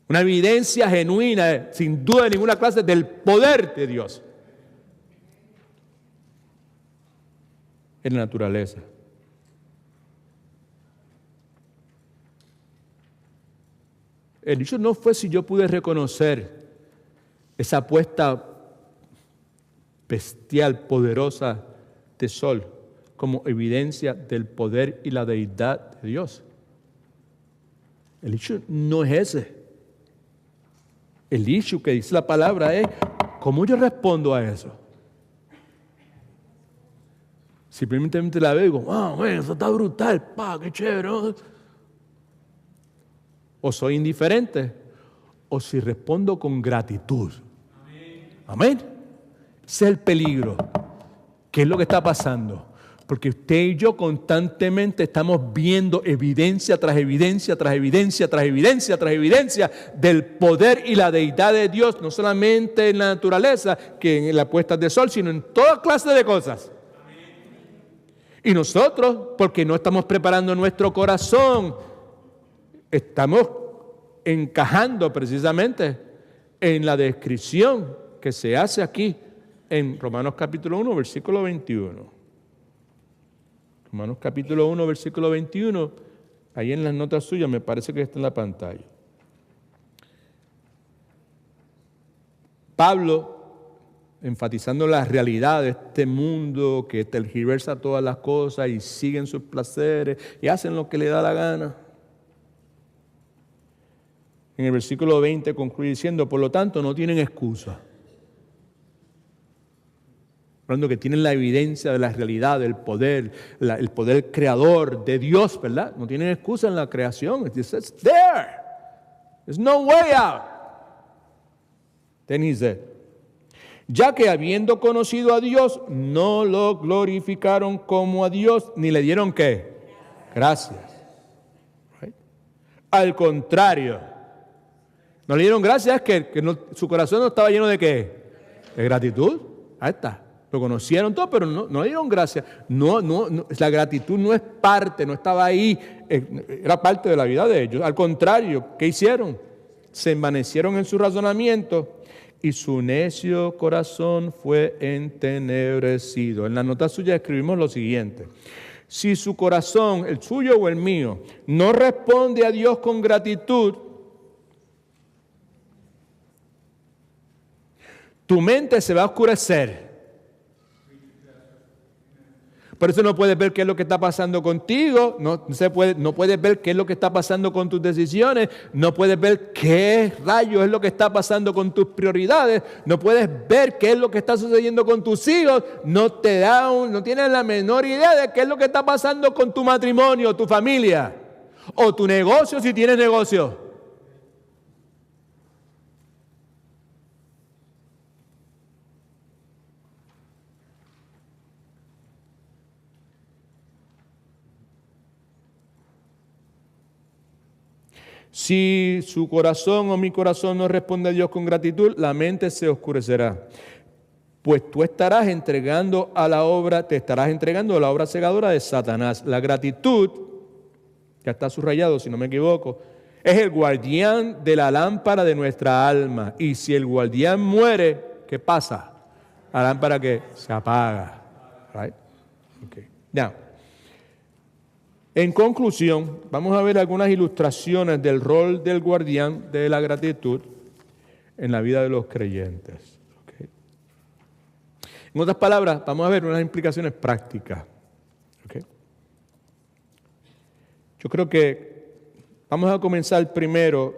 Una evidencia genuina, sin duda de ninguna clase, del poder de Dios en la naturaleza. El hecho no fue si yo pude reconocer esa puesta bestial, poderosa de sol como evidencia del poder y la deidad de Dios. El hecho no es ese. El issue que dice la palabra es, ¿cómo yo respondo a eso? Simplemente la veo y digo, wow, eso está brutal, qué chévere, ¿no? O soy indiferente, o si respondo con gratitud. Amén. Ese es el peligro. ¿Qué es lo que está pasando? Porque usted y yo constantemente estamos viendo evidencia tras evidencia, tras evidencia, tras evidencia, tras evidencia del poder y la deidad de Dios, no solamente en la naturaleza, que en las puestas de sol, sino en toda clase de cosas. Y nosotros, porque no estamos preparando nuestro corazón, estamos encajando precisamente en la descripción que se hace aquí en Romanos capítulo 1, versículo 21. Romanos capítulo 1, versículo 21, ahí en las notas suyas, me parece que está en la pantalla. Pablo, enfatizando la realidad de este mundo que tergiversa todas las cosas y siguen sus placeres y hacen lo que le da la gana. En el versículo 20 concluye diciendo, por lo tanto, no tienen excusa. Hablando que tienen la evidencia de la realidad, del poder, el poder creador de Dios, ¿verdad? No tienen excusa en la creación. It's there. There's no way out. Then he said, ya que habiendo conocido a Dios, no lo glorificaron como a Dios, ni le dieron ¿qué? Gracias. Right? Al contrario, no le dieron gracias, que su corazón no estaba lleno de ¿qué? De gratitud. Ahí está. Lo conocieron todo, pero no le dieron gracias. No, la gratitud no es parte, no estaba ahí, era parte de la vida de ellos. Al contrario, ¿qué hicieron? Se envanecieron en su razonamiento y su necio corazón fue entenebrecido. En la nota suya escribimos lo siguiente. Si su corazón, el suyo o el mío, no responde a Dios con gratitud, tu mente se va a oscurecer. Por eso no puedes ver qué es lo que está pasando contigo, no puedes ver qué es lo que está pasando con tus decisiones, no puedes ver qué rayos es lo que está pasando con tus prioridades, no puedes ver qué es lo que está sucediendo con tus hijos, no tienes la menor idea de qué es lo que está pasando con tu matrimonio, tu familia, o tu negocio si tienes negocio. Si su corazón o mi corazón no responde a Dios con gratitud, la mente se oscurecerá. Pues tú te estarás entregando a la obra cegadora de Satanás. La gratitud, ya está subrayado si no me equivoco, es el guardián de la lámpara de nuestra alma. Y si el guardián muere, ¿qué pasa? La lámpara que se apaga. Right? Okay. Now, en conclusión, vamos a ver algunas ilustraciones del rol del guardián de la gratitud en la vida de los creyentes. Okay. En otras palabras, vamos a ver unas implicaciones prácticas. Okay. Yo creo que vamos a comenzar primero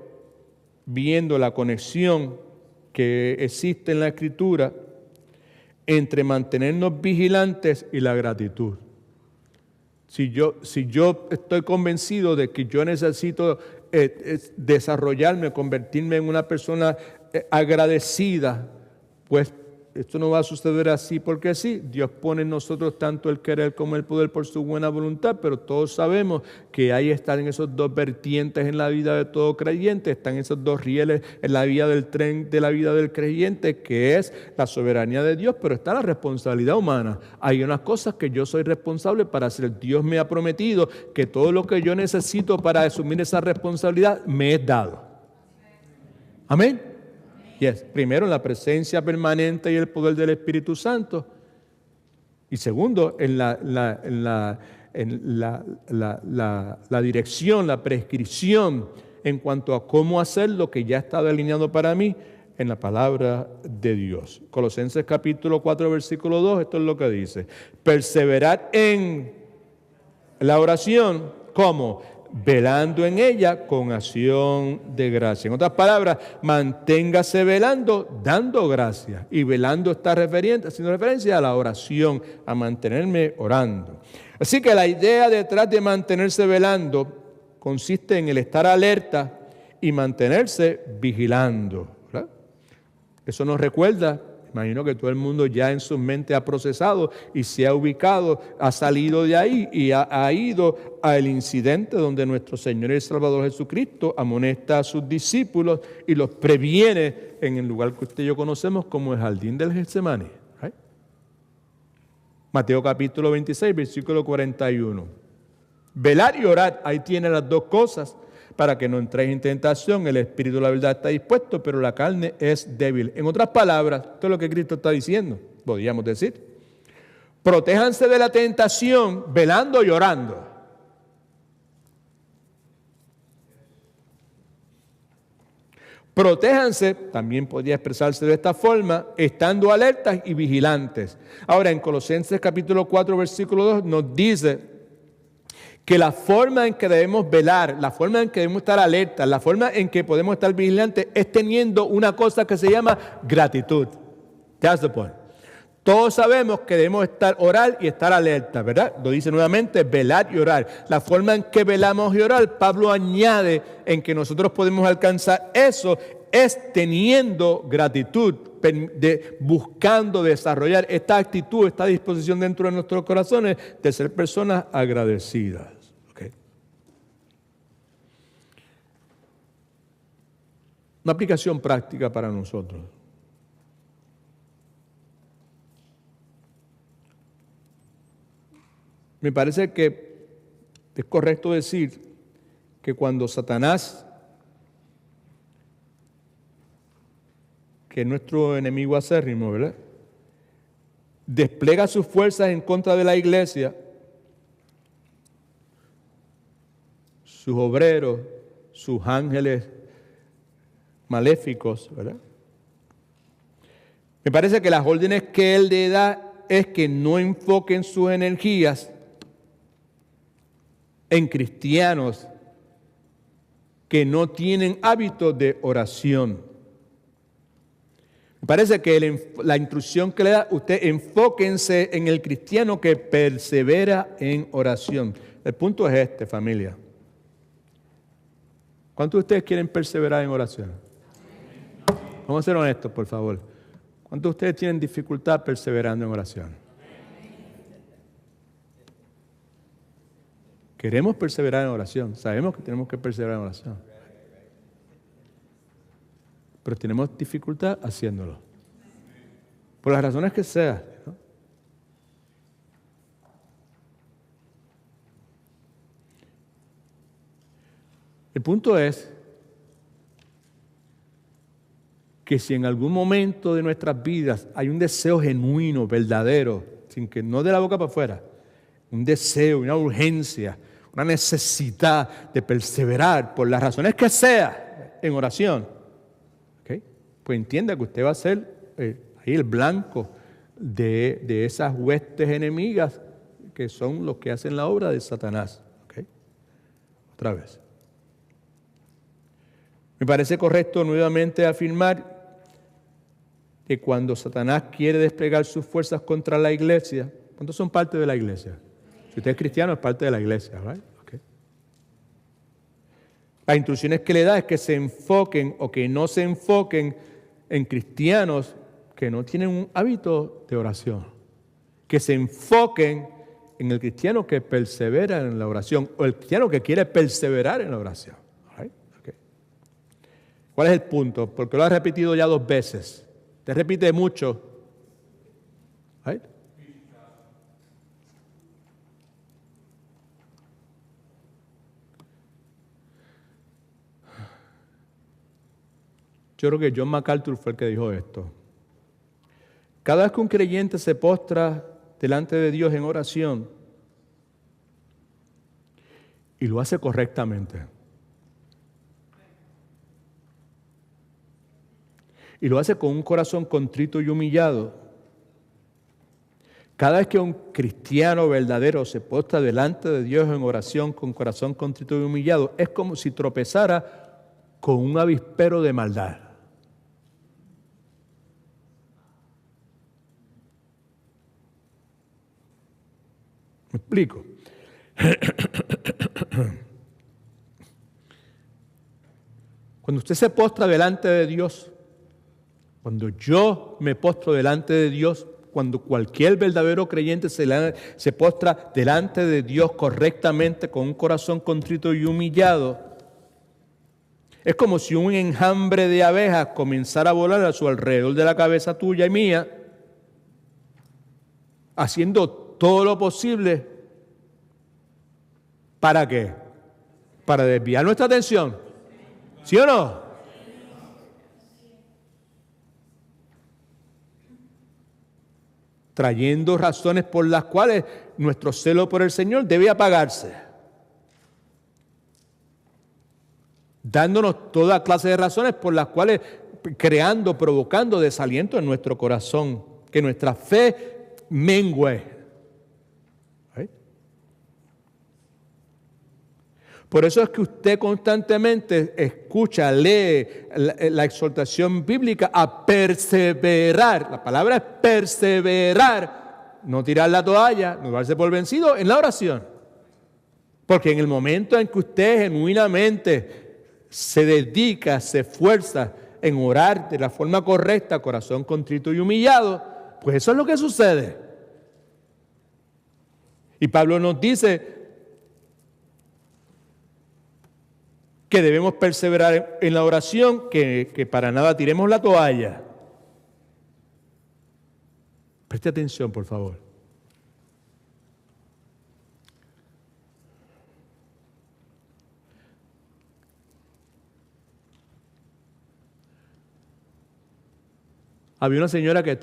viendo la conexión que existe en la Escritura entre mantenernos vigilantes y la gratitud. Si yo estoy convencido de que yo necesito desarrollarme, convertirme en una persona agradecida, pues esto no va a suceder así porque sí. Dios pone en nosotros tanto el querer como el poder por su buena voluntad, pero todos sabemos que ahí están esos dos vertientes en la vida de todo creyente, están esos dos rieles en la vida del tren de la vida del creyente, que es la soberanía de Dios, pero está la responsabilidad humana. Hay unas cosas que yo soy responsable para hacer. Dios me ha prometido que todo lo que yo necesito para asumir esa responsabilidad me es dado. Amén. Yes. Primero, en la presencia permanente y el poder del Espíritu Santo. Y segundo, en la dirección, la prescripción en cuanto a cómo hacer lo que ya está delineado para mí en la palabra de Dios. Colosenses capítulo 4, versículo 2, esto es lo que dice. Perseverad en la oración, ¿cómo? Velando en ella con acción de gracia. En otras palabras, manténgase velando, dando gracias. Y velando está haciendo referencia a la oración, a mantenerme orando. Así que la idea detrás de mantenerse velando consiste en el estar alerta y mantenerse vigilando, ¿verdad? Eso nos recuerda, imagino que todo el mundo ya en su mente ha procesado y se ha ubicado, ha salido de ahí y ha ido al incidente donde nuestro Señor y Salvador Jesucristo amonesta a sus discípulos y los previene en el lugar que usted y yo conocemos como el jardín del Getsemaní. ¿Right? Mateo capítulo 26, versículo 41. Velar y orar, ahí tiene las dos cosas. Para que no entréis en tentación, el espíritu de la verdad está dispuesto, pero la carne es débil. En otras palabras, esto es lo que Cristo está diciendo, podríamos decir. Protéjanse de la tentación velando y orando. Protéjanse, también podría expresarse de esta forma, estando alertas y vigilantes. Ahora, en Colosenses capítulo 4, versículo 2, nos dice que la forma en que debemos velar, la forma en que debemos estar alertas, la forma en que podemos estar vigilantes es teniendo una cosa que se llama gratitud. That's the point. Todos sabemos que debemos orar y estar alertas, ¿verdad? Lo dice nuevamente, velar y orar. La forma en que velamos y orar, Pablo añade en que nosotros podemos alcanzar eso, es teniendo gratitud, buscando desarrollar esta actitud, esta disposición dentro de nuestros corazones de ser personas agradecidas. Okay. Una aplicación práctica para nosotros. Me parece que es correcto decir que cuando Satanás, que es nuestro enemigo acérrimo, ¿verdad?, despliega sus fuerzas en contra de la iglesia, sus obreros, sus ángeles maléficos, ¿verdad? Me parece que las órdenes que él le da es que no enfoquen sus energías en cristianos que no tienen hábito de oración. Me parece que la instrucción que le da, usted enfóquense en el cristiano que persevera en oración. El punto es este, familia. ¿Cuántos de ustedes quieren perseverar en oración? Vamos a ser honestos, por favor. ¿Cuántos de ustedes tienen dificultad perseverando en oración? Queremos perseverar en oración. Sabemos que tenemos que perseverar en oración. Pero tenemos dificultad haciéndolo. Por las razones que sea, ¿no? El punto es que si en algún momento de nuestras vidas hay un deseo genuino, verdadero, sin que no de la boca para afuera, un deseo, una urgencia, una necesidad de perseverar por las razones que sea en oración, ¿okay? Pues entienda que usted va a ser ahí el blanco de esas huestes enemigas que son los que hacen la obra de Satanás. ¿Okay? Otra vez. Me parece correcto nuevamente afirmar que cuando Satanás quiere desplegar sus fuerzas contra la iglesia, ¿cuántos son parte de la iglesia? Si usted es cristiano, es parte de la iglesia, ¿right? Okay. Las instrucciones que le da es que se enfoquen o que no se enfoquen en cristianos que no tienen un hábito de oración, que se enfoquen en el cristiano que persevera en la oración o el cristiano que quiere perseverar en la oración. Right? Okay. ¿Cuál es el punto? Porque lo has repetido ya 2 veces. Te repite mucho. Right? Yo creo que John MacArthur fue el que dijo esto. Cada vez que un creyente se postra delante de Dios en oración y lo hace correctamente, y lo hace con un corazón contrito y humillado, cada vez que un cristiano verdadero se postra delante de Dios en oración con corazón contrito y humillado, es como si tropezara con un avispero de maldad. ¿Me explico? Cuando usted se postra delante de Dios, cuando yo me postro delante de Dios, cuando cualquier verdadero creyente se postra delante de Dios correctamente con un corazón contrito y humillado, es como si un enjambre de abejas comenzara a volar a su alrededor de la cabeza tuya y mía, haciendo todo lo posible. ¿Para qué? Para desviar nuestra atención. ¿Sí o no? Trayendo razones por las cuales nuestro celo por el Señor debe apagarse. Dándonos toda clase de razones por las cuales creando, provocando desaliento en nuestro corazón. Que nuestra fe mengüe. Por eso es que usted constantemente escucha, lee la exhortación bíblica a perseverar. La palabra es perseverar, no tirar la toalla, no darse por vencido en la oración. Porque en el momento en que usted genuinamente se dedica, se esfuerza en orar de la forma correcta, corazón contrito y humillado, pues eso es lo que sucede. Y Pablo nos dice que debemos perseverar en la oración, que para nada tiremos la toalla. Preste atención, por favor. Había una señora que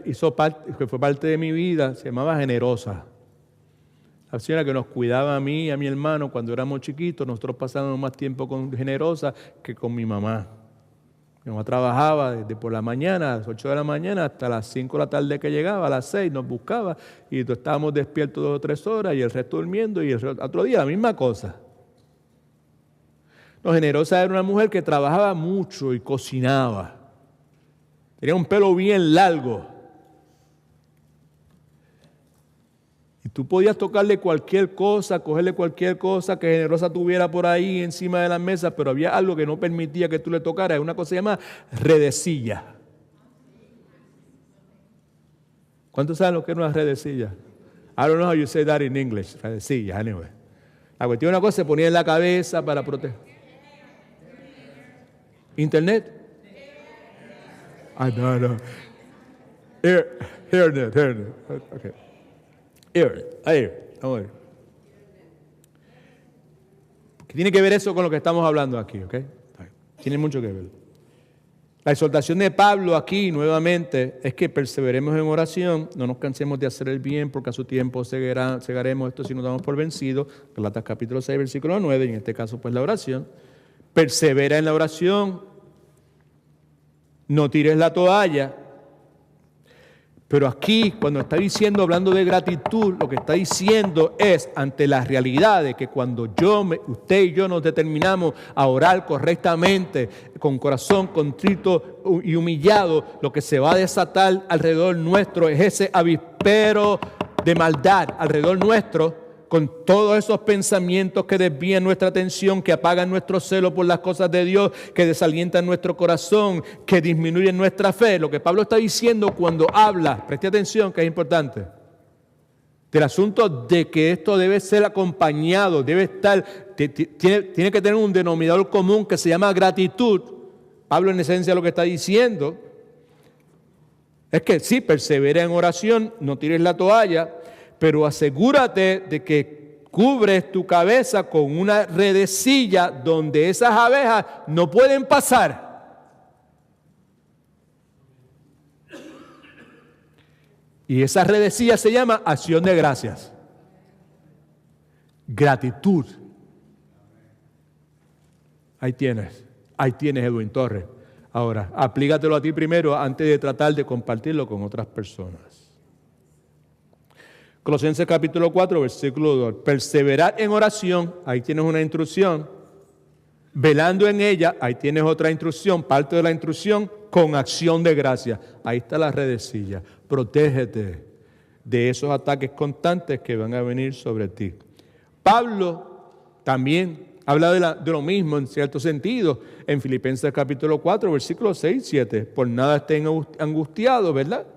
fue parte de mi vida, se llamaba Generosa. La señora que nos cuidaba a mí y a mi hermano cuando éramos chiquitos. Nosotros pasábamos más tiempo con Generosa que con mi mamá. Mi mamá trabajaba desde por la mañana, a las 8 de la mañana, hasta las 5 de la tarde que llegaba, a las 6 nos buscaba y estábamos despiertos 2 o 3 horas y el resto durmiendo y el otro día la misma cosa. No, Generosa era una mujer que trabajaba mucho y cocinaba. Tenía un pelo bien largo. Y tú podías tocarle cualquier cosa, cogerle cualquier cosa que Generosa tuviera por ahí encima de la mesa, pero había algo que no permitía que tú le tocaras. Una cosa que se llama redecilla. ¿Cuántos saben lo que es una redecilla? I don't know how you say that in English. Redecilla, anyway. La cuestión de una cosa se ponía en la cabeza para proteger. ¿Internet? No. Hairnet. Okay. Ahí, vamos a ver. ¿Qué tiene que ver eso con lo que estamos hablando aquí? ¿Okay? Tiene mucho que ver. La exhortación de Pablo aquí nuevamente es que perseveremos en oración, no nos cansemos de hacer el bien porque a su tiempo cegaremos esto si nos damos por vencidos. Galatas capítulo 6, versículo 9, y en este caso pues la oración. Persevera en la oración, no tires la toalla. Pero aquí, cuando está diciendo, hablando de gratitud, lo que está diciendo es ante la realidad de que cuando usted y yo nos determinamos a orar correctamente, con corazón contrito y humillado, lo que se va a desatar alrededor nuestro es ese avispero de maldad alrededor nuestro con todos esos pensamientos que desvían nuestra atención, que apagan nuestro celo por las cosas de Dios, que desalientan nuestro corazón, que disminuyen nuestra fe. Lo que Pablo está diciendo cuando habla, preste atención que es importante, del asunto de que esto debe ser acompañado, debe estar, tiene que tener un denominador común que se llama gratitud. Pablo en esencia lo que está diciendo es que sí, persevera en oración, no tires la toalla, pero asegúrate de que cubres tu cabeza con una redecilla donde esas abejas no pueden pasar. Y esa redecilla se llama acción de gracias. Gratitud. Ahí tienes Edwin Torres. Ahora, aplícatelo a ti primero antes de tratar de compartirlo con otras personas. Colosenses capítulo 4, versículo 2. Perseverad en oración, ahí tienes una instrucción. Velando en ella, ahí tienes otra instrucción, parte de la instrucción, con acción de gracia. Ahí está la redecilla. Protégete de esos ataques constantes que van a venir sobre ti. Pablo también habla de lo mismo en cierto sentido en Filipenses capítulo 4, versículos 6 y 7. Por nada estén angustiados, ¿verdad?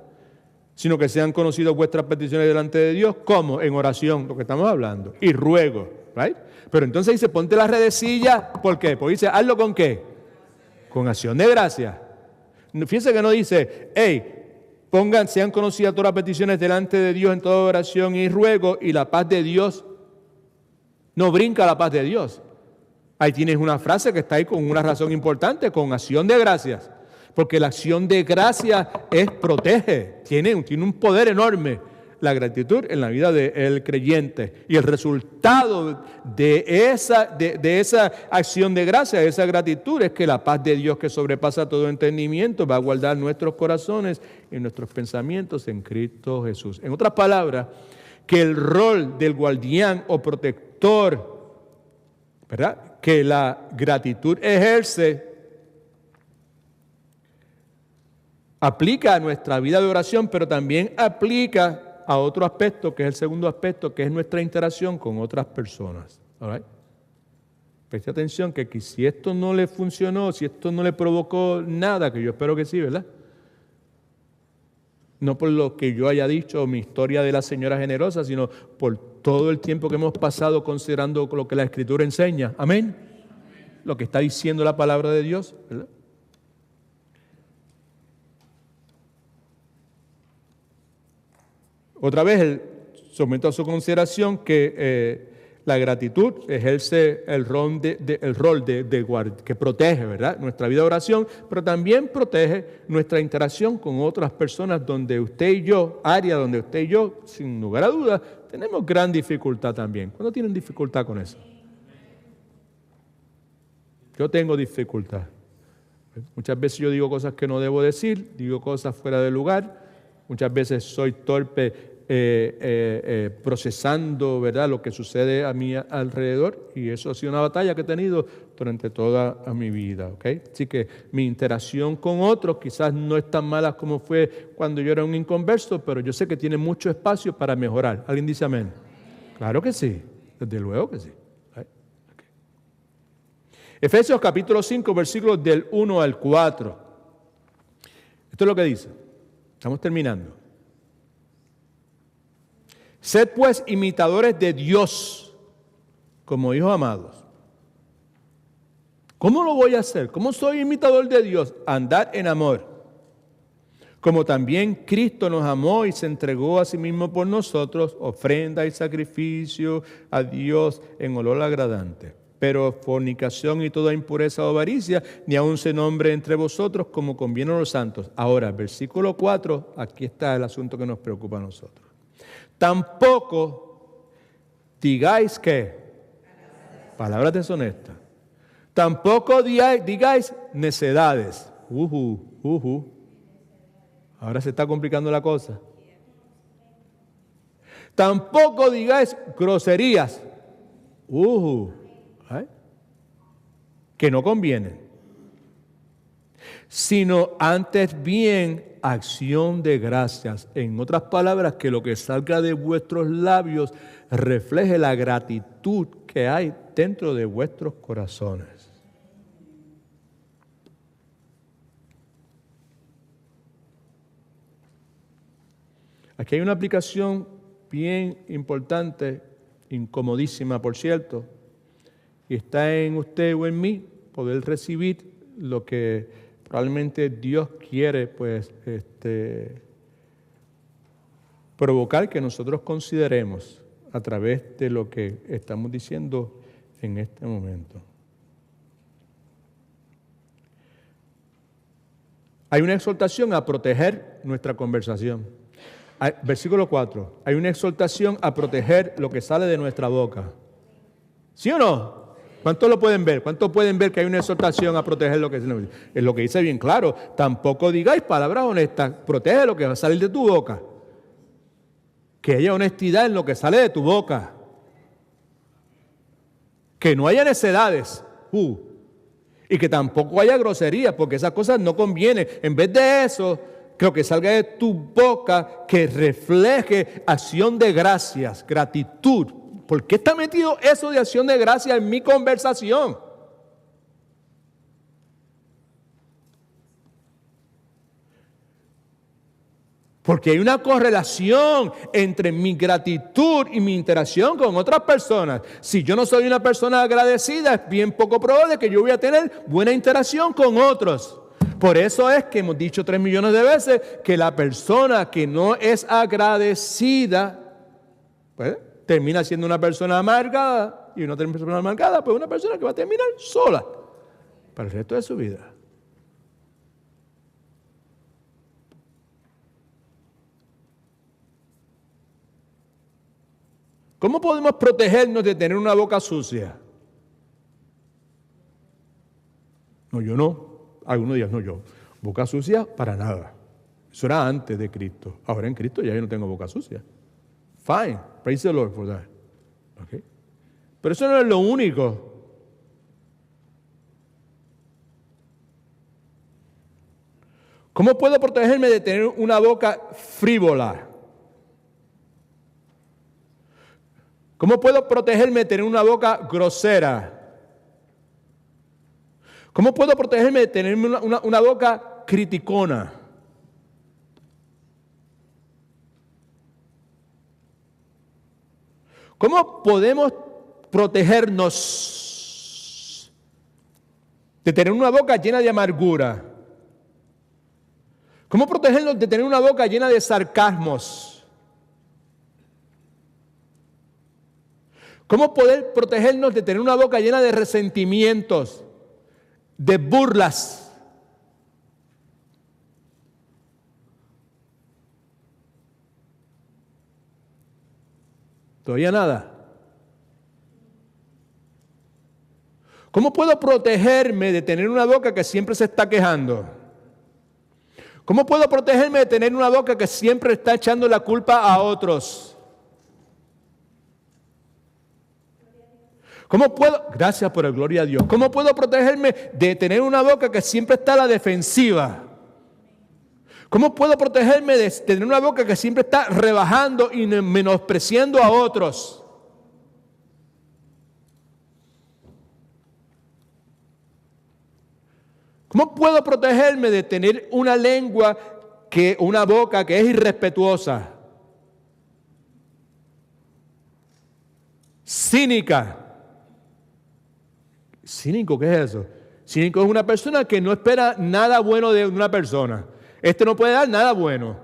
Sino que sean conocidas vuestras peticiones delante de Dios, como en oración, lo que estamos hablando, y ruego, ¿right? Pero entonces dice, ponte la redecilla, ¿por qué? Porque dice, hazlo con ¿qué? Con acción de gracia. Fíjense que no dice, hey, sean conocidas todas las peticiones delante de Dios en toda oración y ruego, y la paz de Dios, no brinca la paz de Dios. Ahí tienes una frase que está ahí con una razón importante, con acción de gracias. Porque la acción de gracias protege, tiene un poder enorme. La gratitud en la vida del creyente. Y el resultado de esa acción de gracia, de esa gratitud, es que la paz de Dios que sobrepasa todo entendimiento va a guardar nuestros corazones y nuestros pensamientos en Cristo Jesús. En otras palabras, que el rol del guardián o protector, ¿verdad?, que la gratitud ejerce, aplica a nuestra vida de oración, pero también aplica a otro aspecto, que es el segundo aspecto, que es nuestra interacción con otras personas. All right? Preste atención que si esto no le funcionó, si esto no le provocó nada, que yo espero que sí, ¿verdad? No por lo que yo haya dicho, mi historia de la señora generosa, sino por todo el tiempo que hemos pasado considerando lo que la Escritura enseña. Amén. Lo que está diciendo la palabra de Dios, ¿verdad? Otra vez, someto a su consideración que la gratitud ejerce el rol que protege, ¿verdad?, nuestra vida de oración, pero también protege nuestra interacción con otras personas donde usted y yo, área donde usted y yo, sin lugar a dudas, tenemos gran dificultad también. ¿Cuándo tienen dificultad con eso? Yo tengo dificultad. Muchas veces yo digo cosas que no debo decir, digo cosas fuera de lugar, muchas veces soy torpe procesando, ¿verdad?, lo que sucede a mi alrededor, y eso ha sido una batalla que he tenido durante toda mi vida, ¿ok? Así que mi interacción con otros quizás no es tan mala como fue cuando yo era un inconverso, pero yo sé que tiene mucho espacio para mejorar. ¿Alguien dice amén? Claro que sí, desde luego que sí. Okay. Efesios capítulo 5, versículos del 1 al 4. Esto es lo que dice. Estamos terminando. Sed pues imitadores de Dios como hijos amados. ¿Cómo lo voy a hacer? ¿Cómo soy imitador de Dios? Andad en amor. Como también Cristo nos amó y se entregó a sí mismo por nosotros, ofrenda y sacrificio a Dios en olor agradante. Pero fornicación y toda impureza o avaricia, ni aun se nombre entre vosotros como conviene a los santos. Ahora, versículo 4, aquí está el asunto que nos preocupa a nosotros. Tampoco digáis que, palabras deshonestas, tampoco digáis necedades. Ahora se está complicando la cosa. Tampoco digáis groserías. Que no convienen. sino antes bien acción de gracias. En otras palabras, que lo que salga de vuestros labios refleje la gratitud que hay dentro de vuestros corazones. Aquí hay una aplicación bien importante, incomodísima por cierto, y está en usted o en mí poder recibir lo que probablemente Dios quiere pues provocar que nosotros consideremos a través de lo que estamos diciendo en este momento. Hay una exhortación a proteger nuestra conversación. Versículo 4. Hay una exhortación a proteger lo que sale de nuestra boca. ¿Sí o no? ¿Cuántos lo pueden ver? ¿Cuántos pueden ver que hay una exhortación a proteger lo que sale? Es lo que dice bien claro. Tampoco digáis palabras honestas. Protege lo que va a salir de tu boca. Que haya honestidad en lo que sale de tu boca. Que no haya necedades. Y que tampoco haya groserías, porque esas cosas no convienen. En vez de eso, creo que salga de tu boca que refleje acción de gracias, gratitud. ¿Por qué está metido eso de acción de gracias en mi conversación? Porque hay una correlación entre mi gratitud y mi interacción con otras personas. Si yo no soy una persona agradecida, es bien poco probable que yo voy a tener buena interacción con otros. Por eso es que hemos dicho 3 millones de veces que la persona que no es agradecida, pues, termina siendo una persona amargada, y una persona amargada, pues una persona que va a terminar sola para el resto de su vida. ¿Cómo podemos protegernos de tener una boca sucia? No, yo no. Algunos días no yo. Boca sucia para nada. Eso era antes de Cristo. Ahora en Cristo ya yo no tengo boca sucia. Fine. Praise the Lord for that. Okay. Pero eso no es lo único. ¿Cómo puedo protegerme de tener una boca frívola? ¿Cómo puedo protegerme de tener una boca grosera? ¿Cómo puedo protegerme de tener una boca criticona? ¿Cómo podemos protegernos de tener una boca llena de amargura? ¿Cómo protegernos de tener una boca llena de sarcasmos? ¿Cómo poder protegernos de tener una boca llena de resentimientos, de burlas? Todavía nada. ¿Cómo puedo protegerme de tener una boca que siempre se está quejando? ¿Cómo puedo protegerme de tener una boca que siempre está echando la culpa a otros? ¿Cómo puedo? Gracias por el gloria a Dios. ¿Cómo puedo protegerme de tener una boca que siempre está a la defensiva? ¿Cómo puedo protegerme de tener una boca que siempre está rebajando y menospreciando a otros? ¿Cómo puedo protegerme de tener una una boca que es irrespetuosa, cínica? ¿Cínico qué es eso? Cínico es una persona que no espera nada bueno de una persona. Este no puede dar nada bueno.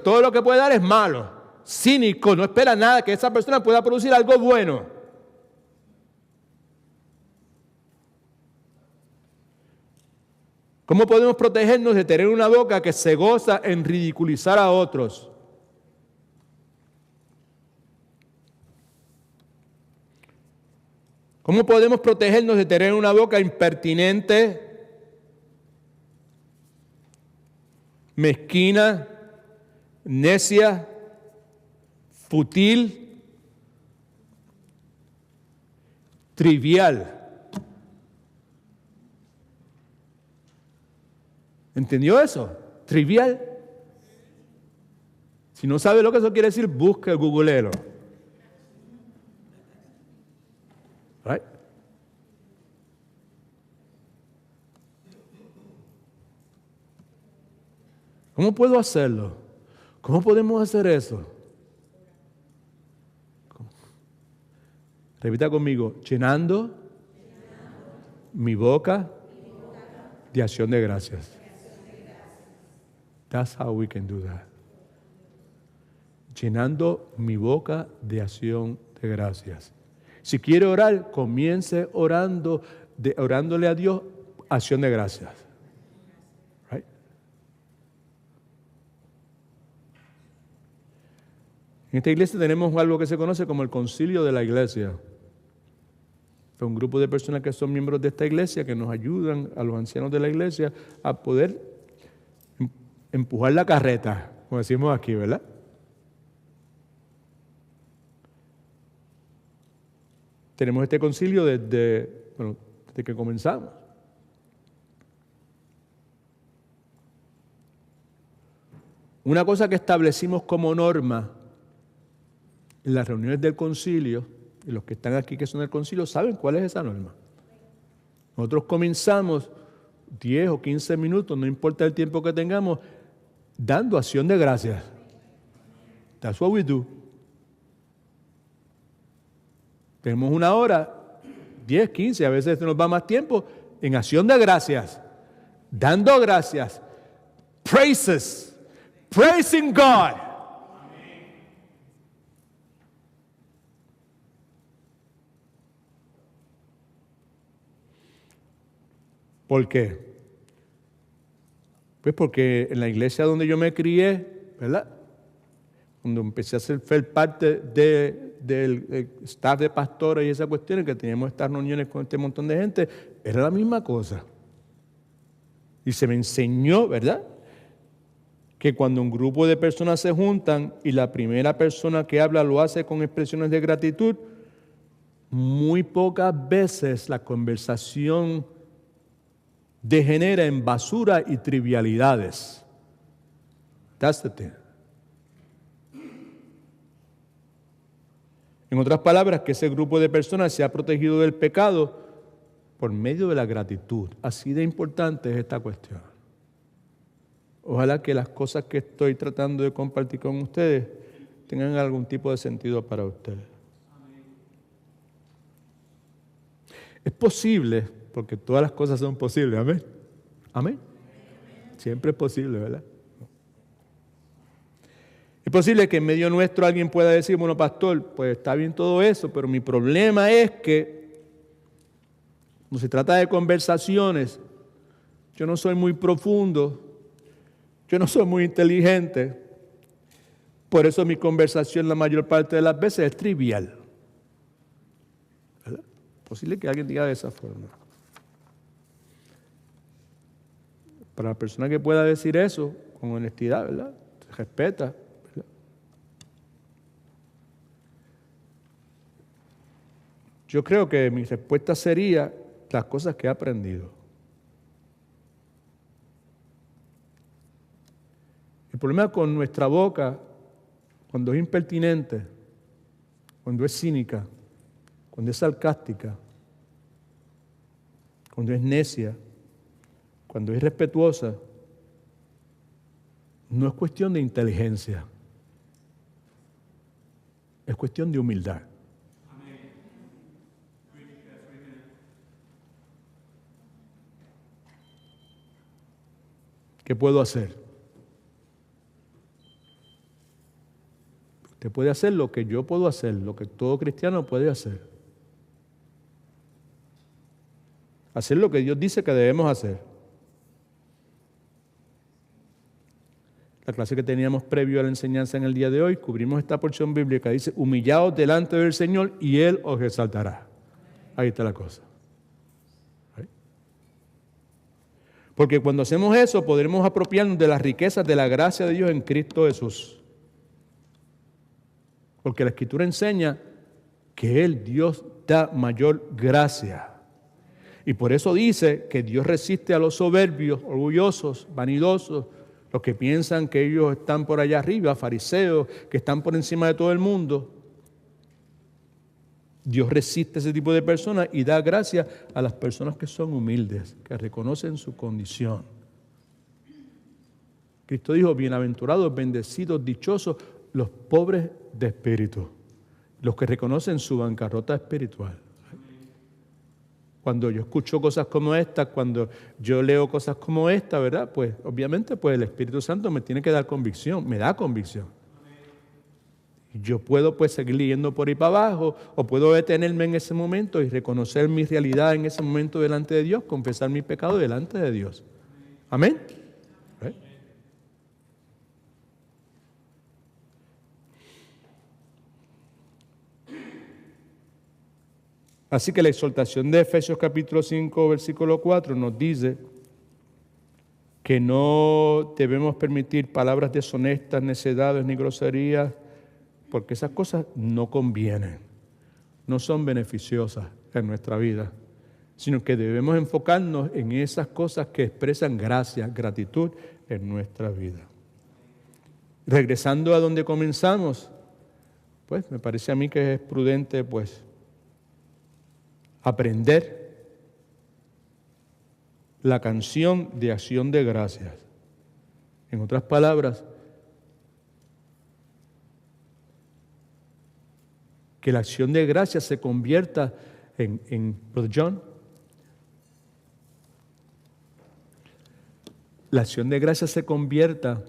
Todo lo que puede dar es malo. Cínico, no espera nada que esa persona pueda producir algo bueno. ¿Cómo podemos protegernos de tener una boca que se goza en ridiculizar a otros? ¿Cómo podemos protegernos de tener una boca impertinente, mezquina, necia, fútil, trivial? ¿Entendió eso? Trivial. Si no sabe lo que eso quiere decir, busque el googlero. Right? ¿Cómo puedo hacerlo? ¿Cómo podemos hacer eso? Repita conmigo, llenando mi boca de acción de gracias. That's how we can do that. Llenando mi boca de acción de gracias. Si quiere orar, comience orándole a Dios acción de gracias. Right? En esta iglesia tenemos algo que se conoce como el concilio de la iglesia. Es un grupo de personas que son miembros de esta iglesia que nos ayudan a los ancianos de la iglesia a poder empujar la carreta, como decimos aquí, ¿verdad? Tenemos este concilio desde que comenzamos. Una cosa que establecimos como norma en las reuniones del concilio, y los que están aquí que son del concilio saben cuál es esa norma. Nosotros comenzamos 10 o 15 minutos, no importa el tiempo que tengamos, dando acción de gracias. That's what we do. Tenemos una hora, 10, 15, a veces nos va más tiempo, en acción de gracias, dando gracias, praises, praising God. ¿Por qué? Pues porque en la iglesia donde yo me crié, ¿verdad? Cuando empecé a ser parte del staff de pastores y esas cuestiones, que teníamos estas reuniones con este montón de gente, era la misma cosa. Y se me enseñó, ¿verdad?, que cuando un grupo de personas se juntan y la primera persona que habla lo hace con expresiones de gratitud, muy pocas veces la conversación degenera en basura y trivialidades. That's the thing. En otras palabras, que ese grupo de personas se ha protegido del pecado por medio de la gratitud. Así de importante es esta cuestión. Ojalá que las cosas que estoy tratando de compartir con ustedes tengan algún tipo de sentido para ustedes. Es posible, porque todas las cosas son posibles, amén. Amén. Siempre es posible, ¿verdad? Es posible que en medio nuestro alguien pueda decir, bueno, pastor, pues está bien todo eso, pero mi problema es que cuando se trata de conversaciones, yo no soy muy profundo, yo no soy muy inteligente, por eso mi conversación la mayor parte de las veces es trivial. ¿Verdad? Es posible que alguien diga de esa forma. Para la persona que pueda decir eso con honestidad, ¿verdad? Se respeta. Yo creo que mi respuesta sería las cosas que he aprendido. El problema con nuestra boca, cuando es impertinente, cuando es cínica, cuando es sarcástica, cuando es necia, cuando es irrespetuosa, no es cuestión de inteligencia, es cuestión de humildad. ¿Qué puedo hacer? Usted puede hacer lo que yo puedo hacer, lo que todo cristiano puede hacer. Hacer lo que Dios dice que debemos hacer. La clase que teníamos previo a la enseñanza en el día de hoy, cubrimos esta porción bíblica. Dice, humillaos delante del Señor y Él os exaltará. Ahí está la cosa. Porque cuando hacemos eso, podremos apropiarnos de las riquezas de la gracia de Dios en Cristo Jesús. Porque la Escritura enseña que Él, Dios, da mayor gracia. Y por eso dice que Dios resiste a los soberbios, orgullosos, vanidosos, los que piensan que ellos están por allá arriba, fariseos, que están por encima de todo el mundo. Dios resiste a ese tipo de personas y da gracia a las personas que son humildes, que reconocen su condición. Cristo dijo, bienaventurados, bendecidos, dichosos, los pobres de espíritu, los que reconocen su bancarrota espiritual. Cuando yo escucho cosas como estas, cuando yo leo cosas como esta, ¿verdad? Pues obviamente pues el Espíritu Santo me tiene que dar convicción, me da convicción. Yo puedo pues seguir leyendo por ahí para abajo o puedo detenerme en ese momento y reconocer mi realidad en ese momento delante de Dios, confesar mi pecado delante de Dios. Amén. ¿Eh? Así que la exhortación de Efesios capítulo 5, versículo 4 nos dice que no debemos permitir palabras deshonestas, necedades ni groserías, porque esas cosas no convienen, no son beneficiosas en nuestra vida, sino que debemos enfocarnos en esas cosas que expresan gracia, gratitud en nuestra vida. Regresando a donde comenzamos, pues me parece a mí que es prudente pues aprender la canción de acción de gracias. En otras palabras, que la acción de gracias se convierta Brother John, la acción de gracias se convierta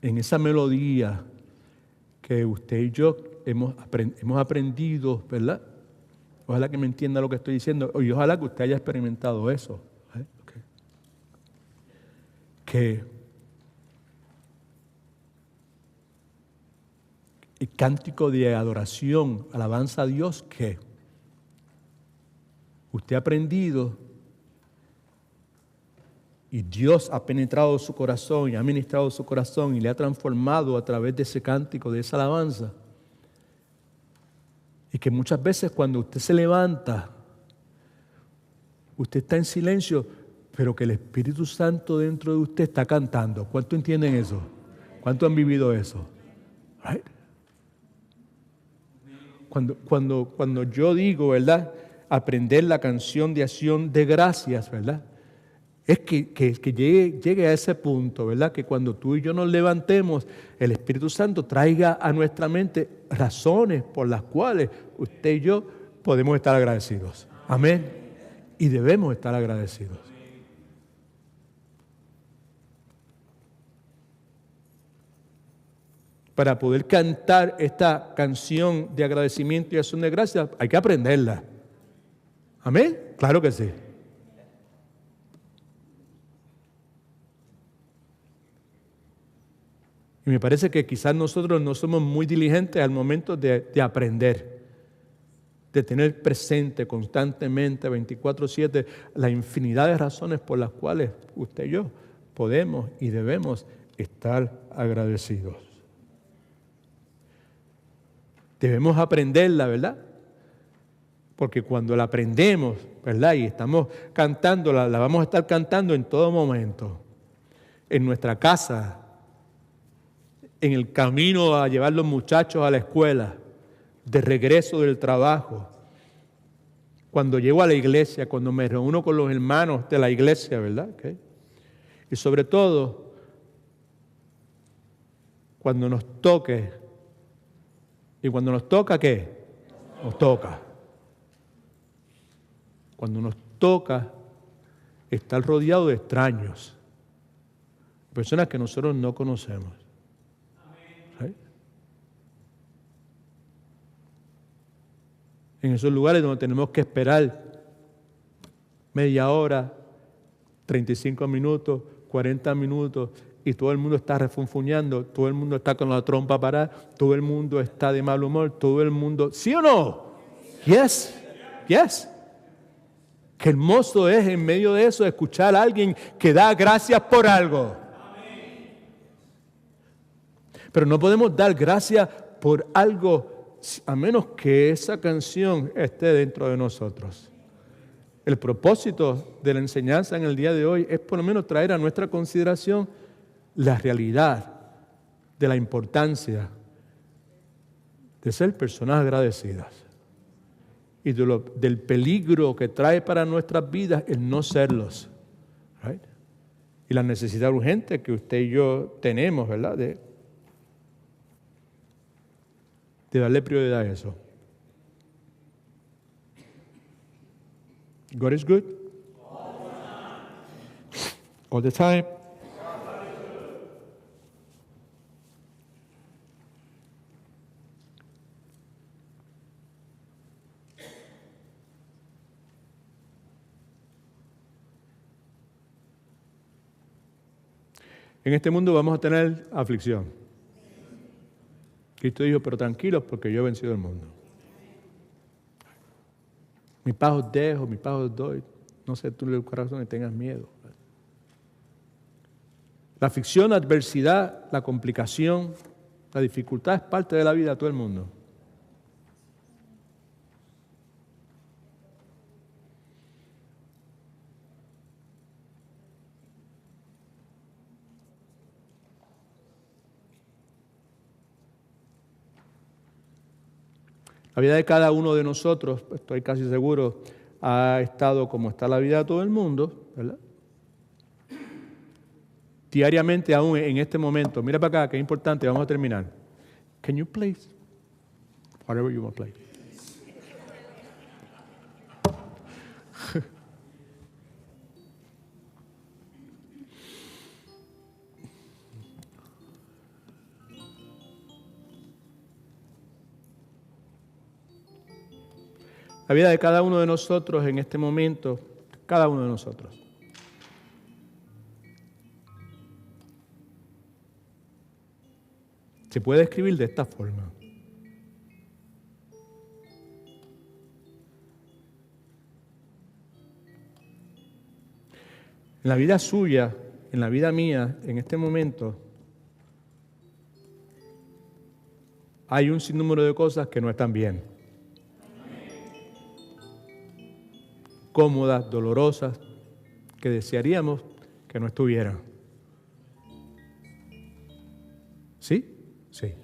en esa melodía que usted y yo hemos aprendido, ¿verdad? Ojalá que me entienda lo que estoy diciendo y ojalá que usted haya experimentado eso. Okay. Que el cántico de adoración, alabanza a Dios, que usted ha aprendido y Dios ha penetrado su corazón y ha ministrado su corazón y le ha transformado a través de ese cántico, de esa alabanza. Y que muchas veces cuando usted se levanta, usted está en silencio, pero que el Espíritu Santo dentro de usted está cantando. ¿Cuántos entienden eso? ¿Cuántos han vivido eso? Right? Cuando yo digo, ¿verdad? Aprender la canción de acción de gracias, ¿verdad? Es que llegue a ese punto, ¿verdad? Que cuando tú y yo nos levantemos, el Espíritu Santo traiga a nuestra mente razones por las cuales usted y yo podemos estar agradecidos. Amén. Y debemos estar agradecidos. Para poder cantar esta canción de agradecimiento y acción de gracias, hay que aprenderla. Amén. Claro que sí. Y me parece que quizás nosotros no somos muy diligentes al momento de aprender, de tener presente constantemente, 24/7, la infinidad de razones por las cuales usted y yo podemos y debemos estar agradecidos. Debemos aprenderla, ¿verdad? Porque cuando la aprendemos, ¿verdad? Y estamos cantándola, la vamos a estar cantando en todo momento, en nuestra casa, en el camino a llevar los muchachos a la escuela, de regreso del trabajo, cuando llego a la iglesia, cuando me reúno con los hermanos de la iglesia, ¿verdad? Okay. Y sobre todo, cuando nos toque, y cuando nos toca, ¿qué? Nos toca. Cuando nos toca estar rodeado de extraños, personas que nosotros no conocemos. ¿Sí? En esos lugares donde tenemos que esperar media hora, 35 minutos, 40 minutos, y todo el mundo está refunfuñando, todo el mundo está con la trompa parada, todo el mundo está de mal humor, todo el mundo, ¿sí o no? Yes, yes. Qué hermoso es en medio de eso escuchar a alguien que da gracias por algo. Pero no podemos dar gracias por algo a menos que esa canción esté dentro de nosotros. El propósito de la enseñanza en el día de hoy es por lo menos traer a nuestra consideración la realidad de la importancia de ser personas agradecidas y del peligro que trae para nuestras vidas el no serlos. Right? Y la necesidad urgente que usted y yo tenemos, ¿verdad? De darle prioridad a eso. God is good. All the time. En este mundo vamos a tener aflicción. Cristo dijo, pero tranquilos porque yo he vencido el mundo. Mi paz os dejo, mi paz os doy. No sé tú en el corazón y tengas miedo. La aflicción, la adversidad, la complicación, la dificultad es parte de la vida de todo el mundo. La vida de cada uno de nosotros, estoy casi seguro, ha estado como está la vida de todo el mundo, ¿verdad? Diariamente, aún en este momento. Mira para acá, que es importante, vamos a terminar. Can you please? Whatever you want to play. La vida de cada uno de nosotros en este momento, cada uno de nosotros. Se puede escribir de esta forma. En la vida suya, en la vida mía, en este momento, hay un sinnúmero de cosas que no están bien. Cómodas, dolorosas, que desearíamos que no estuvieran. ¿Sí? Sí.